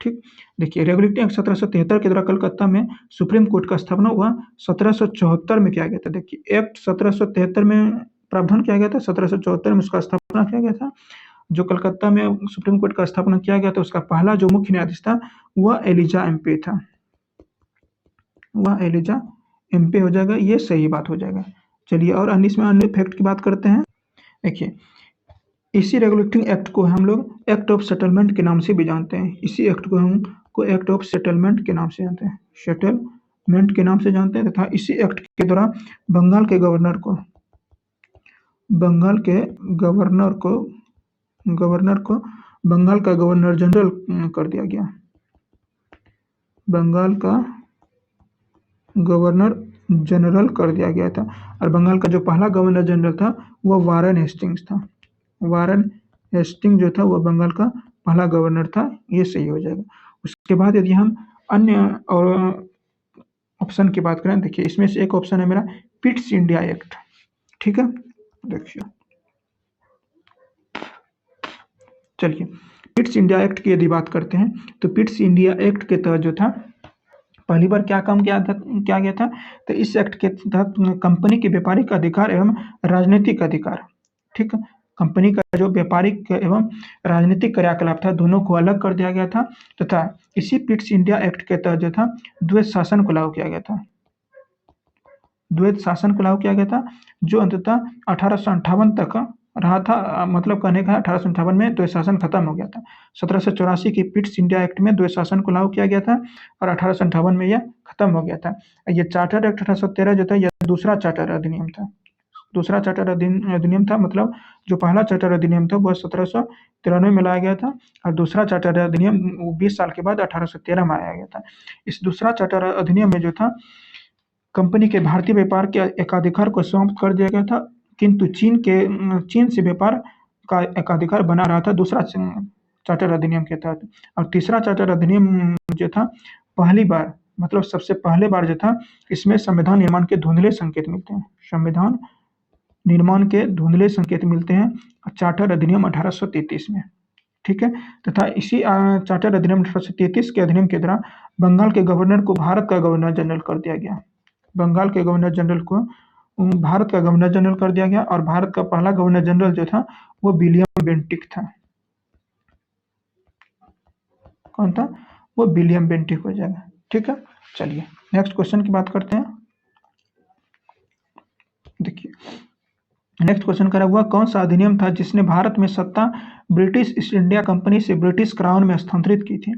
ठीक, देखिए रेगुलेटिंग एक्ट 1773 के द्वारा कलकत्ता में सुप्रीम कोर्ट का स्थापना हुआ 1774 में किया गया था। देखिए एक्ट 1773 में प्रावधान किया गया था, 1774 में उसका स्थापना किया गया था। जो कलकत्ता में सुप्रीम कोर्ट का स्थापना किया गया था उसका पहला जो मुख्य न्यायाधीश था वह एलिजा एम्पे था, वह एलिजा एम्पे हो जाएगा। ये सही बात हो जाएगा। चलिए और अन्य इसमें अन्य फैक्ट की बात करते हैं। देखिए इसी रेगुलेटिंग एक्ट को हम लोग एक्ट ऑफ सेटलमेंट के नाम से भी जानते हैं। इसी एक्ट को हम एक्ट ऑफ सेटलमेंट के नाम से जानते हैं, सेटलमेंट के नाम से जानते हैं तथा इसी एक्ट के द्वारा बंगाल के गवर्नर को बंगाल का गवर्नर जनरल कर दिया गया। बंगाल का गवर्नर जनरल कर दिया गया था और बंगाल का जो पहला गवर्नर जनरल था वह वारन हेस्टिंग्स था। वारन हेस्टिंग जो था वह बंगाल का पहला गवर्नर था। ये सही हो जाएगा। उसके बाद यदि हम अन्य और ऑप्शन की बात करें, देखिए इसमें से एक ऑप्शन है मेरा पिट्स इंडिया एक्ट। ठीक है, देखिए चलिए पिट्स इंडिया एक्ट की यदि बात करते हैं तो पिट्स इंडिया एक्ट के तहत जो था पहली बार क्या काम किया गया था, तो इस एक्ट के तहत कंपनी के व्यापारिक अधिकार एवं राजनीतिक अधिकार, ठीक, कंपनी का जो व्यापारिक एवं राजनीतिक क्रियाकलाप था दोनों को अलग कर दिया गया था तथा इसी पिट्स इंडिया एक्ट के तहत जो था द्वैत शासन को लागू किया गया था। द्वैत शासन को लागू किया गया था जो अंततः 1858 तक रहा था। मतलब कहने का 1858 में द्वैत शासन खत्म हो गया था। 1784 की पिट्स इंडिया एक्ट में द्वैत शासन को लागू किया गया था और 1858 में यह खत्म हो गया था। ये चार्टर एक्ट 1813 जो था यह दूसरा चार्टर अधिनियम था। दूसरा चार्टर अधिनियम था, मतलब जो पहला चार्टर अधिनियम था वह 1793 में लाया गया था और दूसरा चार्टर अधिनियम 20 साल के बाद 1813 में आया गया था। इस दूसरा चार्टर अधिनियम में जो था कंपनी के भारतीय व्यापार के एकाधिकार को समाप्त कर दिया गया था, किंतु चीन से व्यापार का एकाधिकार बना रहा था दूसरा चार्टर अधिनियम के तहत। और तीसरा चार्टर अधिनियम जो था पहली बार, मतलब सबसे पहले बार जो था, इसमें संविधान निर्माण के धुंधले संकेत मिलते हैं। संविधान निर्माण के धुंधले संकेत मिलते हैं चार्टर अधिनियम 1833 में। ठीक है, तथा इसी चार्टर अधिनियम 1833 के अधिनियम के द्वारा बंगाल के गवर्नर को भारत का गवर्नर जनरल कर दिया गया। बंगाल के गवर्नर जनरल को भारत का गवर्नर जनरल कर दिया गया और भारत का पहला गवर्नर जनरल जो था वो विलियम बेंटिक था। कौन था? वो विलियम बेंटिक हो जाएगा। ठीक है, चलिए नेक्स्ट क्वेश्चन की बात करते हैं। देखिए नेक्स्ट क्वेश्चन करा हुआ, कौन सा अधिनियम था जिसने भारत में सत्ता ब्रिटिश ईस्ट इंडिया कंपनी से ब्रिटिश क्राउन में स्थानांतरित की थी?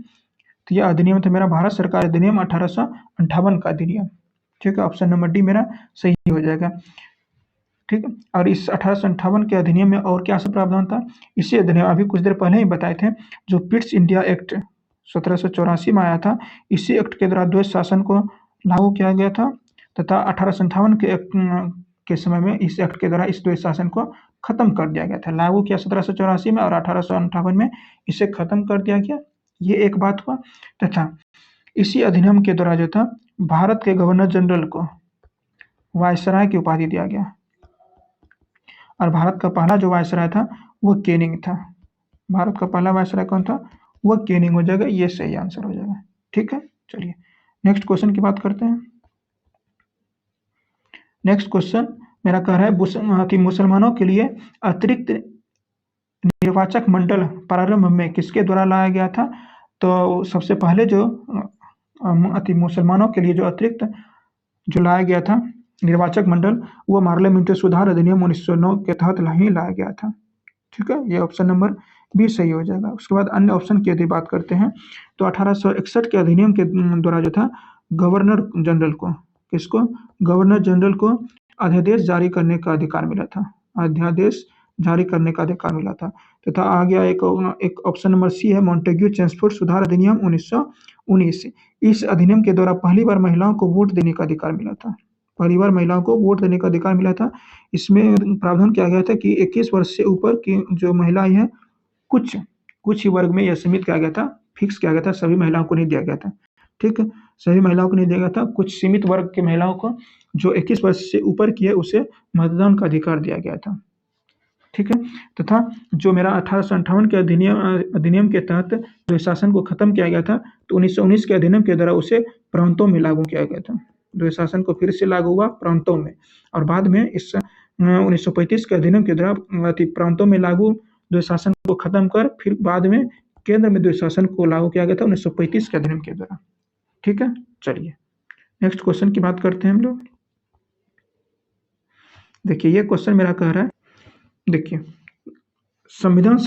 तो यह अधिनियम था मेरा भारत सरकार अधिनियम 1858 का अधिनियम। ठीक है, ऑप्शन नंबर डी मेरा सही हो जाएगा। ठीक है, और इस 1858 के अधिनियम में और क्या सब प्रावधान था? इसी अधिनियम अभी कुछ देर पहले ही बताए थे, जो पिट्स इंडिया एक्ट 1784 में आया था, इसी एक्ट के द्वारा द्वैत शासन को लागू किया गया था तथा 1858 के समय में इस एक्ट के द्वारा इस द्वैत शासन को खत्म कर दिया गया था। लागू किया 1784 में और 1858 में इसे खत्म कर दिया गया। ये एक बात हुआ। तथा इसी अधिनियम के द्वारा जो था भारत के गवर्नर जनरल को वायसराय की उपाधि दिया गया और भारत का पहला जो वायसराय था वो केनिंग था। भारत का पहला वायसराय कौन था? वो केनिंग हो जाएगा। ये सही आंसर हो जाएगा। ठीक है, चलिए नेक्स्ट क्वेश्चन की बात करते हैं। नेक्स्ट क्वेश्चन मेरा कह रहा है कि मुसलमानों के लिए अतिरिक्त निर्वाचक मंडल प्रारंभ में किसके द्वारा लाया गया था? तो सबसे पहले जो मुसलमानों के लिए जो अतिरिक्त जो लाया गया था निर्वाचक मंडल, वो पार्लियामेंट्री सुधार अधिनियम 1909 के तहत ही लाया गया था। ठीक है, ये ऑप्शन नंबर बी सही हो जाएगा। उसके बाद अन्य ऑप्शन की यदि बात करते हैं तो 1861 के अधिनियम के द्वारा जो था गवर्नर जनरल को, किसको? गवर्नर जनरल को अध्यादेश जारी करने का अधिकार मिला था। अध्यादेश जारी करने का अधिकार मिला था। तथा आ गया एक ऑप्शन नंबर सी है, मॉन्टेग्यू चेम्सफोर्ड सुधार अधिनियम 1919। इस अधिनियम के द्वारा पहली बार महिलाओं को वोट देने का अधिकार मिला था। पहली बार महिलाओं को वोट देने का अधिकार मिला था। इसमें प्रावधान किया गया था कि 21 वर्ष से ऊपर की जो महिलाएं हैं, कुछ ही वर्ग में यह सीमित किया गया था, फिक्स किया गया था, सभी महिलाओं को नहीं दिया गया था। ठीक है, सभी महिलाओं को नहीं दिया गया था, कुछ सीमित वर्ग की महिलाओं को जो 21 वर्ष से ऊपर की है उसे मतदान का अधिकार दिया गया था। ठीक है, तथा जो मेरा 1858 के अधिनियम के तहत जो शासन को खत्म किया गया था, तो 1919 के अधिनियम के द्वारा उसे प्रांतों में लागू किया गया था। द्वैत शासन को फिर से लागू हुआ प्रांतों में, और बाद में इस 1935 के अधिनियम के द्वारा प्रांतों में लागू द्वैत शासन को खत्म कर फिर बाद में केंद्र में द्वैत शासन को लागू किया गया था 1935 के अधिनियम के द्वारा। ठीक है, चलिए नेक्स्ट क्वेश्चन की बात करते हैं हम लोग। देखिए ये क्वेश्चन मेरा कह रहा है, देखिए संविधान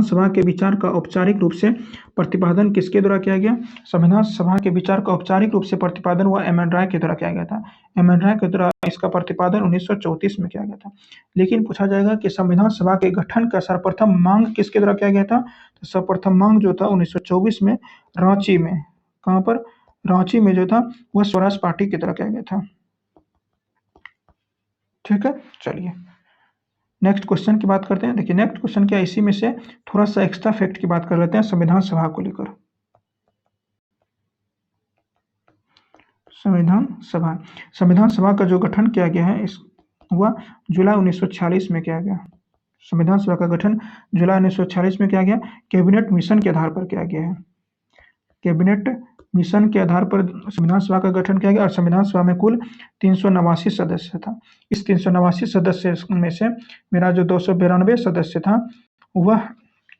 सभा के विचार का औपचारिक रूप से प्रतिपादन किसके द्वारा किया गया? संविधान सभा के विचार का औपचारिक रूप से प्रतिपादन हुआ एम एन राय के द्वारा किया गया था। एम एन राय के द्वारा इसका प्रतिपादन 1934 में किया गया था। लेकिन पूछा जाएगा कि संविधान सभा के गठन का सर्वप्रथम मांग किसके द्वारा किया गया था? तो सर्वप्रथम मांग जो था 1924 में रांची में, कहाँ पर? रांची में जो था वह स्वराज पार्टी की द्वारा किया गया था। ठीक है, चलिए नेक्स्ट क्वेश्चन की बात करते हैं। देखिए नेक्स्ट क्वेश्चन क्या, इसी में से थोड़ा सा एक्स्ट्रा फैक्ट की बात कर लेते हैं संविधान सभा को लेकर। संविधान सभा का जो गठन किया गया है इस हुआ जुलाई 1946 में किया गया। संविधान सभा का गठन जुलाई 1946 में किया गया। कैबिनेट मिशन के आधार पर किया गया है। कैबिनेट मिशन के आधार पर संविधान सभा का गठन किया गया और संविधान सभा में कुल 389 सदस्य था। इस 389 सदस्य में से मेरा जो 292 सदस्य था वह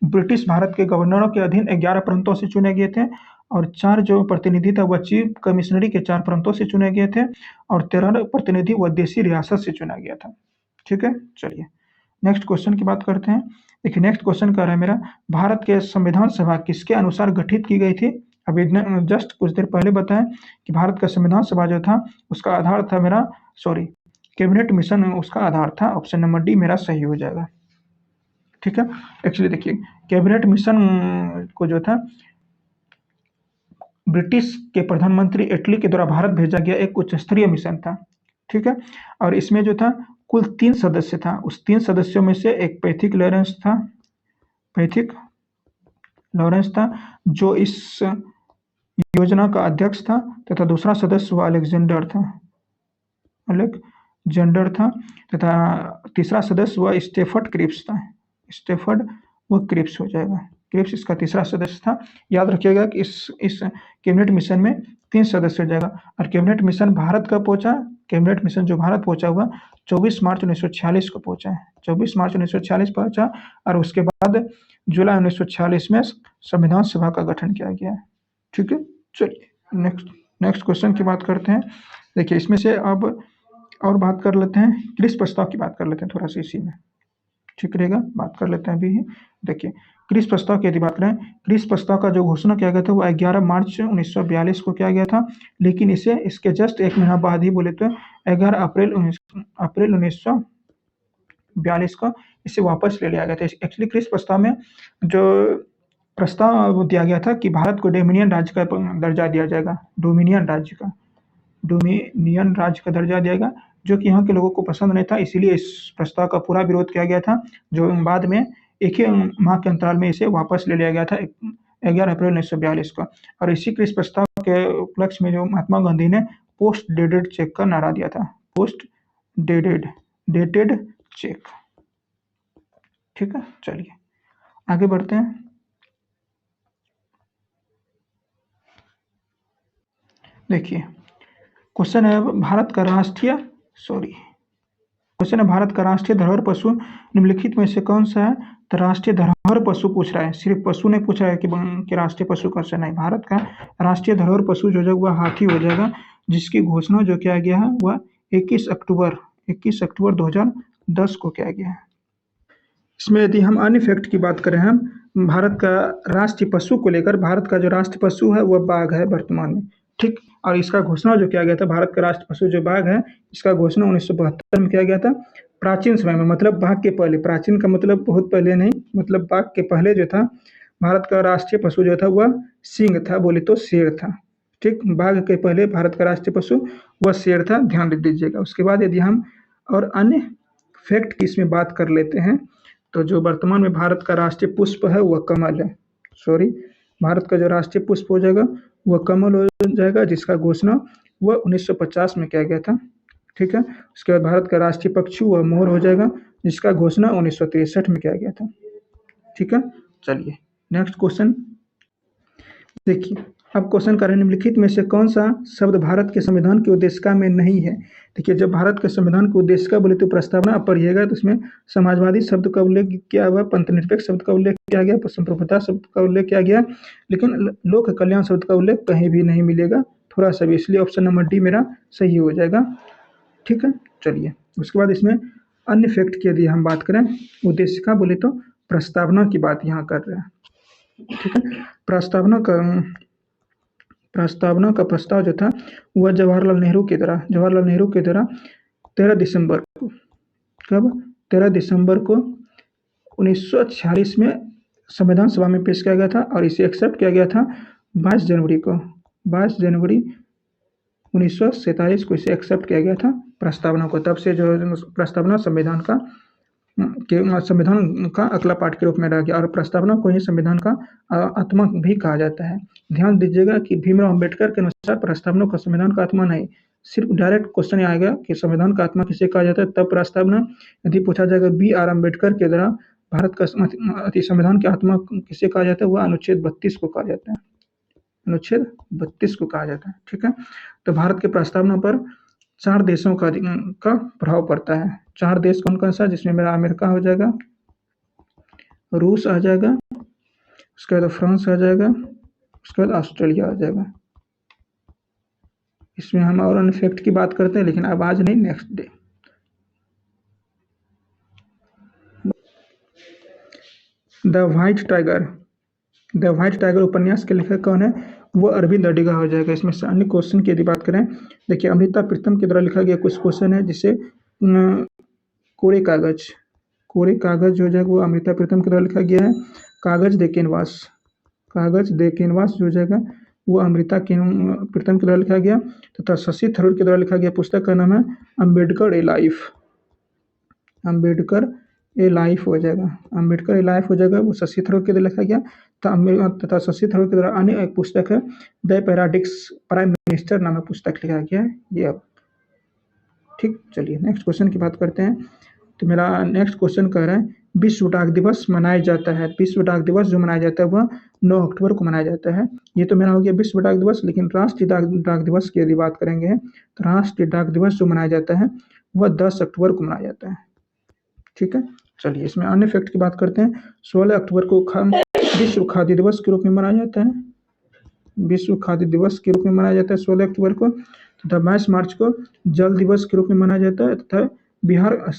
ब्रिटिश भारत के गवर्नरों के अधीन 11 प्रांतों से चुने गए थे और 4 जो प्रतिनिधि था वह चीफ कमिश्नरी के 4 प्रांतों से चुने गए थे और 13 प्रतिनिधि वह देशी रियासत से चुना गया था। ठीक है, चलिए नेक्स्ट क्वेश्चन की बात करते हैं। देखिए नेक्स्ट क्वेश्चन कह रहा है मेरा, भारत के संविधान सभा किसके अनुसार गठित की गई थी? अभी जस्ट कुछ देर पहले बताया कि भारत का संविधान सभा जो था उसका आधार था मेरा, सॉरी, कैबिनेट मिशन उसका आधार था। ऑप्शन नंबर डी मेरा सही हो जाएगा। ठीक है, एक्चुअली देखिए कैबिनेट मिशन को जो था ब्रिटिश के प्रधानमंत्री एटली के द्वारा भारत भेजा गया एक उच्च स्तरीय मिशन था। ठीक है, और इसमें जो था कुल 3 सदस्य था। उस 3 सदस्यों में से एक पैथिक लॉरेंस था जो इस योजना का अध्यक्ष था, तथा दूसरा सदस्य वह अलेक्जेंडर था तथा तीसरा सदस्य वह स्टेफर्ड क्रिप्स था। स्टेफर्ड वह क्रिप्स हो जाएगा, क्रिप्स इसका तीसरा सदस्य था। याद रखिएगा कि इस कैबिनेट मिशन में 3 सदस्य हो जाएगा। और कैबिनेट मिशन भारत कब पहुंचा? कैबिनेट मिशन जो भारत पहुंचा हुआ 24 मार्च 1946 को पहुंचा है। 24 मार्च 1946 पहुंचा और उसके बाद जुलाई 1946 में संविधान सभा का गठन किया गया है। ठीक है, चलिए नेक्स्ट क्वेश्चन की बात करते हैं। देखिए इसमें से अब और बात कर लेते हैं, क्रिस प्रस्ताव की बात कर लेते हैं थोड़ा सा, इसी में ठीक रहेगा, बात कर लेते हैं अभी ही। देखिए क्रिस प्रस्ताव की यदि बात करें, क्रिस प्रस्ताव का जो घोषणा किया गया था वो 11 मार्च 1942 को किया गया था, लेकिन इसके जस्ट एक महीना बाद ही बोले तो 11 अप्रैल 1942 को इसे वापस ले लिया गया था। एक्चुअली क्रिस प्रस्ताव में जो प्रस्ताव दिया गया था कि भारत को डोमिनियन राज्य का दर्जा दिया जाएगा, डोमिनियन राज्य का दर्जा दिएगा, जो कि यहाँ के लोगों को पसंद नहीं था। इसीलिए इस प्रस्ताव का पूरा विरोध किया गया था, जो बाद में एक ही माह के अंतराल में इसे वापस ले लिया गया था 11 अप्रैल 1942 को। और इसी के इस प्रस्ताव के उपलक्ष्य में जो महात्मा गांधी ने पोस्ट डेटेड चेक का नारा दिया था, पोस्ट डेटेड चेक। ठीक है, चलिए आगे बढ़ते हैं। देखिए क्वेश्चन है भारत का राष्ट्रीय धरोहर पशु निम्नलिखित में से कौन सा है? तो राष्ट्रीय धरोहर पशु पूछ रहा है, सिर्फ पशु नहीं पूछ रहा है कि राष्ट्रीय पशु कौन सा। नहीं, भारत का राष्ट्रीय धरोहर पशु जो है वह हाथी हो जाएगा, जिसकी घोषणा जो किया गया है वह 21 अक्टूबर 2010 को किया गया है। इसमें यदि हम अन्य फैक्ट की बात करें, हम भारत का राष्ट्रीय पशु को लेकर, भारत का जो राष्ट्रीय पशु है वह बाघ है वर्तमान में। ठीक, और इसका घोषणा जो किया गया था, भारत का राष्ट्रीय पशु जो बाघ है, इसका घोषणा 1972 में किया गया था। प्राचीन समय में, मतलब बाघ के पहले, प्राचीन का मतलब बहुत पहले नहीं, मतलब बाघ के पहले जो था भारत का राष्ट्रीय पशु जो था वह सिंह था, बोले तो शेर था। ठीक, बाघ के पहले भारत का राष्ट्रीय पशु वह शेर था, ध्यान रख दीजिएगा। उसके बाद यदि हम और अन्य फैक्ट की इसमें बात कर लेते हैं, तो जो वर्तमान में भारत का राष्ट्रीय पुष्प है वह कमल है। सॉरी, भारत का जो राष्ट्रीय पुष्प हो जाएगा वह कमल हो जाएगा, जिसका घोषणा वह 1950 में किया गया था। ठीक है, उसके बाद भारत का राष्ट्रीय पक्षी वह मोर हो जाएगा, जिसका घोषणा 1963 में किया गया था। ठीक है, चलिए नेक्स्ट क्वेश्चन देखिए। अब क्वेश्चन कर रहे हैं, निम्नलिखित में से कौन सा शब्द भारत के संविधान की उद्देशिका में नहीं है? देखिए जब भारत के संविधान की उद्देशिका बोले तो प्रस्तावना आप पढ़िएगा, तो उसमें समाजवादी शब्द का उल्लेख किया हुआ, पंथनिरपेक्ष शब्द का उल्लेख किया गया, संप्रभुता शब्द का उल्लेख किया गया, लेकिन लोक कल्याण शब्द का उल्लेख कहीं भी नहीं मिलेगा थोड़ा सा भी, इसलिए ऑप्शन नंबर डी मेरा सही हो जाएगा। ठीक है, चलिए उसके बाद इसमें अन्य फैक्ट की यदि हम बात करें, उद्देशिका बोले तो प्रस्तावना की बात यहाँ कर रहे हैं। ठीक है, प्रस्तावना का प्रस्ताव जो था वह जवाहरलाल नेहरू के द्वारा 13 दिसंबर को, कब 13 दिसंबर को 1946 में संविधान सभा में पेश किया गया था, और इसे एक्सेप्ट किया गया था 22 जनवरी 1947 को इसे एक्सेप्ट किया गया था प्रस्तावना को। तब से जो प्रस्तावना संविधान का अगला पार्ट के रूप में रह गया, और प्रस्तावना को ही संविधान का आत्मा भी कहा जाता है। ध्यान दीजिएगा कि भीमराव अंबेडकर के अनुसार प्रस्तावना को संविधान का आत्मा नहीं, सिर्फ डायरेक्ट क्वेश्चन आएगा कि संविधान का आत्मा किसे कहा जाता है, तब प्रस्तावना यदि पूछा जाएगा BR अम्बेडकर के द्वारा भारत का संविधान की आत्मा किसे कहा जाता है, वह अनुच्छेद 32 को कहा जाता है, अनुच्छेद 32 को कहा जाता है। ठीक है, तो भारत के प्रस्तावना पर 4 देशों का प्रभाव पड़ता है। 4 देश कौन कौन सा, जिसमें मेरा अमेरिका हो जाएगा, रूस आ जाएगा, उसके बाद फ्रांस आ जाएगा, उसके बाद ऑस्ट्रेलिया आ जाएगा। इसमें हम और अन्य फैक्ट की बात करते हैं, लेकिन अब आज नहीं, next day. The white tiger उपन्यास के लेखक कौन है? वो अरविंद अडिगा हो जाएगा। इसमें से अन्य क्वेश्चन की यदि बात करें, देखिए अमृता प्रीतम के द्वारा लिखा गया कुछ क्वेश्चन है, जिसे कोरे कागज जो हो जाएगा वो अमृता प्रीतम के द्वारा लिखा गया है। कागज दे कैनवास जो हो जाएगा वो अमृता प्रीतम के द्वारा लिखा गया। तथा शशि थरूर के द्वारा लिखा गया पुस्तक का नाम है अम्बेडकर ए लाइफ हो जाएगा। अम्बेडकर ए लाइफ हो जाएगा, वो शशि थरूर के द्वारा लिखा गया। तथा शशि थरूर के द्वारा अन्य एक पुस्तक है द पैराडिक्स प्राइम मिनिस्टर नामक पुस्तक लिखा गया है ये। अब ठीक, चलिए नेक्स्ट क्वेश्चन की बात करते हैं। तो मेरा नेक्स्ट क्वेश्चन कह रहा है विश्व डाक दिवस मनाया जाता है। विश्व डाक दिवस जो मनाया जाता है वह 9 अक्टूबर को मनाया जाता है। ये तो मेरा हो गया विश्व डाक दिवस। लेकिन राष्ट्रीय डाक दिवस की यदि बात करेंगे तो राष्ट्रीय डाक दिवस जो मनाया जाता है वह 10 अक्टूबर को मनाया जाता है। ठीक है, चलिए इसमें अन्य फैक्ट की बात करते हैं। 16 अक्टूबर को विश्व खाद्य दिवस के रूप में मनाया जाता है। विश्व खाद्य दिवस के रूप में मनाया जाता है 16 अक्टूबर को। तथा 22 मार्च को जल दिवस के रूप में मनाया जाता है तथा बिहार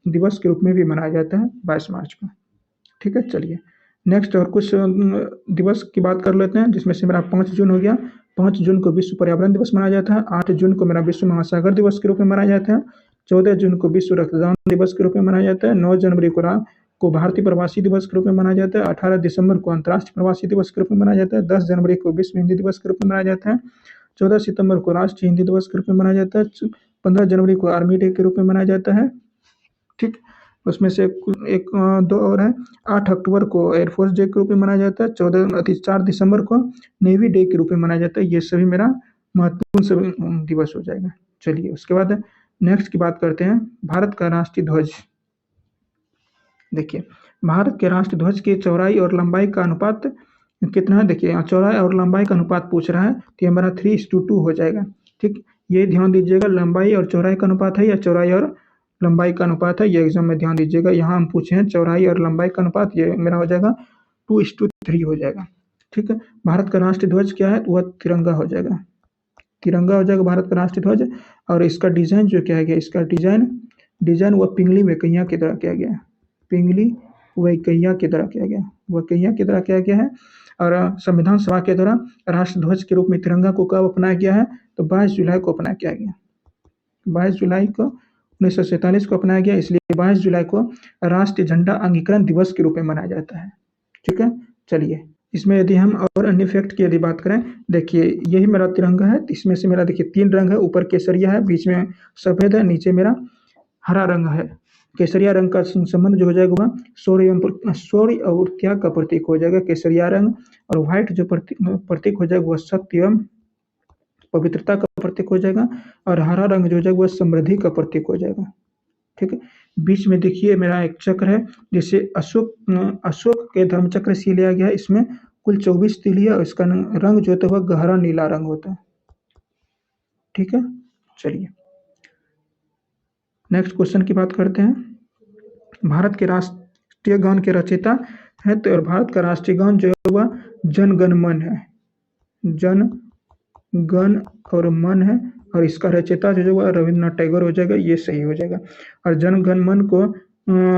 दिवस के रूप में भी मनाया जाता है 22 मार्च को। ठीक है, चलिए नेक्स्ट और कुछ दिवस की बात कर लेते हैं, जिसमें से मेरा 5 जून हो गया। 5 जून को विश्व पर्यावरण दिवस मनाया जाता है। 8 जून को मेरा विश्व महासागर दिवस के रूप में मनाया जाता है। 14 जून को विश्व रक्तदान दिवस के रूप में मनाया जाता है। 9 जनवरी को भारतीय प्रवासी दिवस के रूप में मनाया जाता है। 18 दिसंबर को अंतर्राष्ट्रीय प्रवासी दिवस के रूप में मनाया जाता है। 10 जनवरी को विश्व हिंदी दिवस के रूप में मनाया जाता है। 14 सितंबर को राष्ट्रीय हिंदी दिवस के रूप में मनाया जाता है। 15 जनवरी को आर्मी डे के रूप में मनाया जाता है। ठीक, उसमें से एक 2 और है। 8 अक्टूबर को एयरफोर्स डे के रूप में मनाया जाता है। 4 दिसंबर को नेवी डे के रूप में मनाया जाता है। ये सभी मेरा महत्वपूर्ण सभी दिवस हो जाएगा। चलिए उसके बाद नेक्स्ट की बात करते हैं भारत का राष्ट्रीय ध्वज। देखिए भारत के राष्ट्रीय ध्वज की चौड़ाई और लंबाई का अनुपात कितना है? देखिए यहाँ चौड़ाई और लंबाई का अनुपात पूछ रहा है, तो ये हमारा 3:2 हो जाएगा। ठीक, ये ध्यान दीजिएगा, लंबाई और चौड़ाई का अनुपात है या चौड़ाई और लंबाई का अनुपात है, ये एग्जाम में ध्यान दीजिएगा। यहाँ हम पूछे हैं चौड़ाई और लंबाई का अनुपात, ये मेरा हो जाएगा 2:3 हो जाएगा। ठीक है, भारत का राष्ट्रीय ध्वज क्या है? वह तिरंगा हो जाएगा। तिरंगा हो जाएगा भारत का राष्ट्रीय ध्वज। और इसका डिजाइन जो क्या गया, इसका डिजाइन वह पिंगली वैकेया की तरह किया गया है। पिंगली वैकेया की तरह किया गया, वैकेया की तरह किया गया है। और संविधान सभा के द्वारा राष्ट्र ध्वज के रूप में तिरंगा को कब अपनाया गया है? तो 22 जुलाई को अपनाया किया गया। 22 जुलाई को 1947 को अपनाया गया, इसलिए 22 जुलाई को राष्ट्रीय झंडा अंगीकरण दिवस के रूप में मनाया जाता है। ठीक है, चलिए इसमें यदि हम और अन्य फैक्ट की यदि बात करें, देखिए यही मेरा तिरंगा है। इसमें से मेरा देखिए 3 रंग है, ऊपर केसरिया है, बीच में सफेद है, नीचे मेरा हरा रंग है। केसरिया रंग का संबंध जो हो जाएगा वह शौर्य और त्याग का प्रतीक हो जाएगा केसरिया रंग। और व्हाइट जो प्रतीक हो जाएगा वह सत्य एवं पवित्रता का प्रतीक हो जाएगा। और हरा रंग जो हो जाएगा वह समृद्धि का प्रतीक हो जाएगा। ठीक है, बीच में देखिए मेरा एक चक्र है, जिसे अशोक के धर्म चक्र से लिया गया है। इसमें कुल 24 तिल है और इसका रंग जो होता है वह गहरा नीला रंग होता है। ठीक है, चलिए नेक्स्ट क्वेश्चन की बात करते हैं। भारत के राष्ट्रीय गान के रचयिता है, तो और भारत का राष्ट्रीय गान जो है वह जन गण मन है। जन गण और मन है, और इसका रचयिता जो है वह रविंद्रनाथ टैगोर हो जाएगा, ये सही हो जाएगा। और जन गण मन को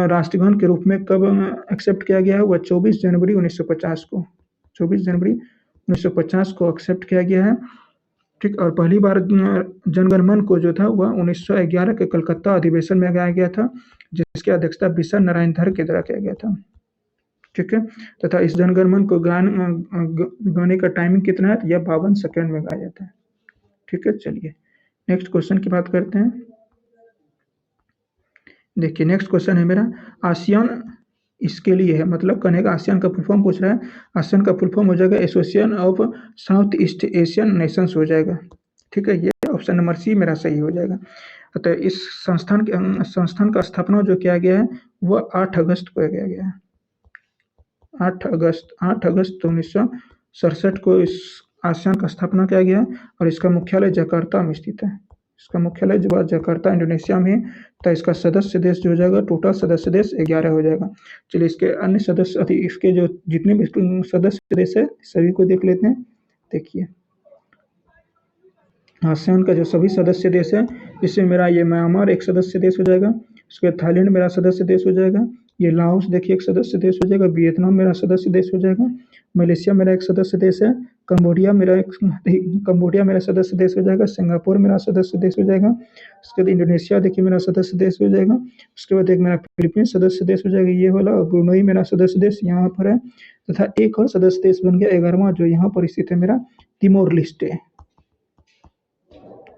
राष्ट्रीय गान के रूप में कब एक्सेप्ट किया गया है? वह 24 जनवरी 1950 को 24 जनवरी 1950 को एक्सेप्ट किया गया है। ठीक, और पहली बार जनगण मन को जो था वह 1911 के कलकत्ता अधिवेशन में गाया गया था, जिसकी अध्यक्षता बिशा नारायण धर के द्वारा किया गया था। ठीक है, तथा इस जनगण मन को गाने का टाइमिंग कितना है? यह 52 सेकेंड में गाया जाता है। ठीक है, चलिए नेक्स्ट क्वेश्चन की बात करते हैं। देखिए नेक्स्ट क्वेश्चन है मेरा आसियान इसके लिए है, मतलब कहने का आसियान का फुल फॉर्म पूछ रहा है। आसियान का फुल फॉर्म हो जाएगा association of south east Asian Nations हो जाएगा। ठीक है, ये ऑप्शन नंबर सी मेरा सही हो जाएगा। अतः इस संस्थान का स्थापना जो किया गया है वह 8 अगस्त को किया गया है। 8 अगस्त 1967 को इस आसियान का स्थापना किया गया है। और इसका मुख्यालय जकार्ता में स्थित है। इसका मुख्यालय जो जकार्ता इंडोनेशिया में है। तो इसका सदस्य देश जो हो जाएगा, टोटल सदस्य देश 11 हो जाएगा। चलिए इसके अन्य सदस्य इसके जो जितने भी सदस्य देश है सभी को देख लेते हैं। देखिए आसियान का जो सभी सदस्य देश है, इसमें मेरा ये म्यांमार एक सदस्य देश हो जाएगा। उसके बाद थाईलैंड मेरा सदस्य देश हो जाएगा। ये लाओस देखिए एक सदस्य देश हो जाएगा। वियतनाम मेरा सदस्य देश हो जाएगा। मलेशिया मेरा एक सदस्य देश है। कंबोडिया मेरा सदस्य देश हो जाएगा। सिंगापुर मेरा सदस्य देश हो जाएगा। उसके बाद इंडोनेशिया देखिए मेरा सदस्य देश हो जाएगा। उसके बाद एक मेरा फिलीपींस सदस्य देश हो जाएगा, ये वाला। और ब्रुनई मेरा सदस्य देश यहाँ पर है। तथा एक और सदस्य देश बन गया 11वां, जो यहाँ पर स्थित है मेरा तिमोर लिस्टे।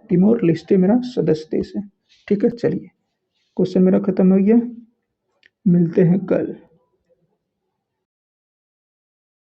तिमोर लिस्टे मेरा सदस्य देश है। ठीक है, चलिए क्वेश्चन मेरा खत्म हो गया। मिलते हैं कल।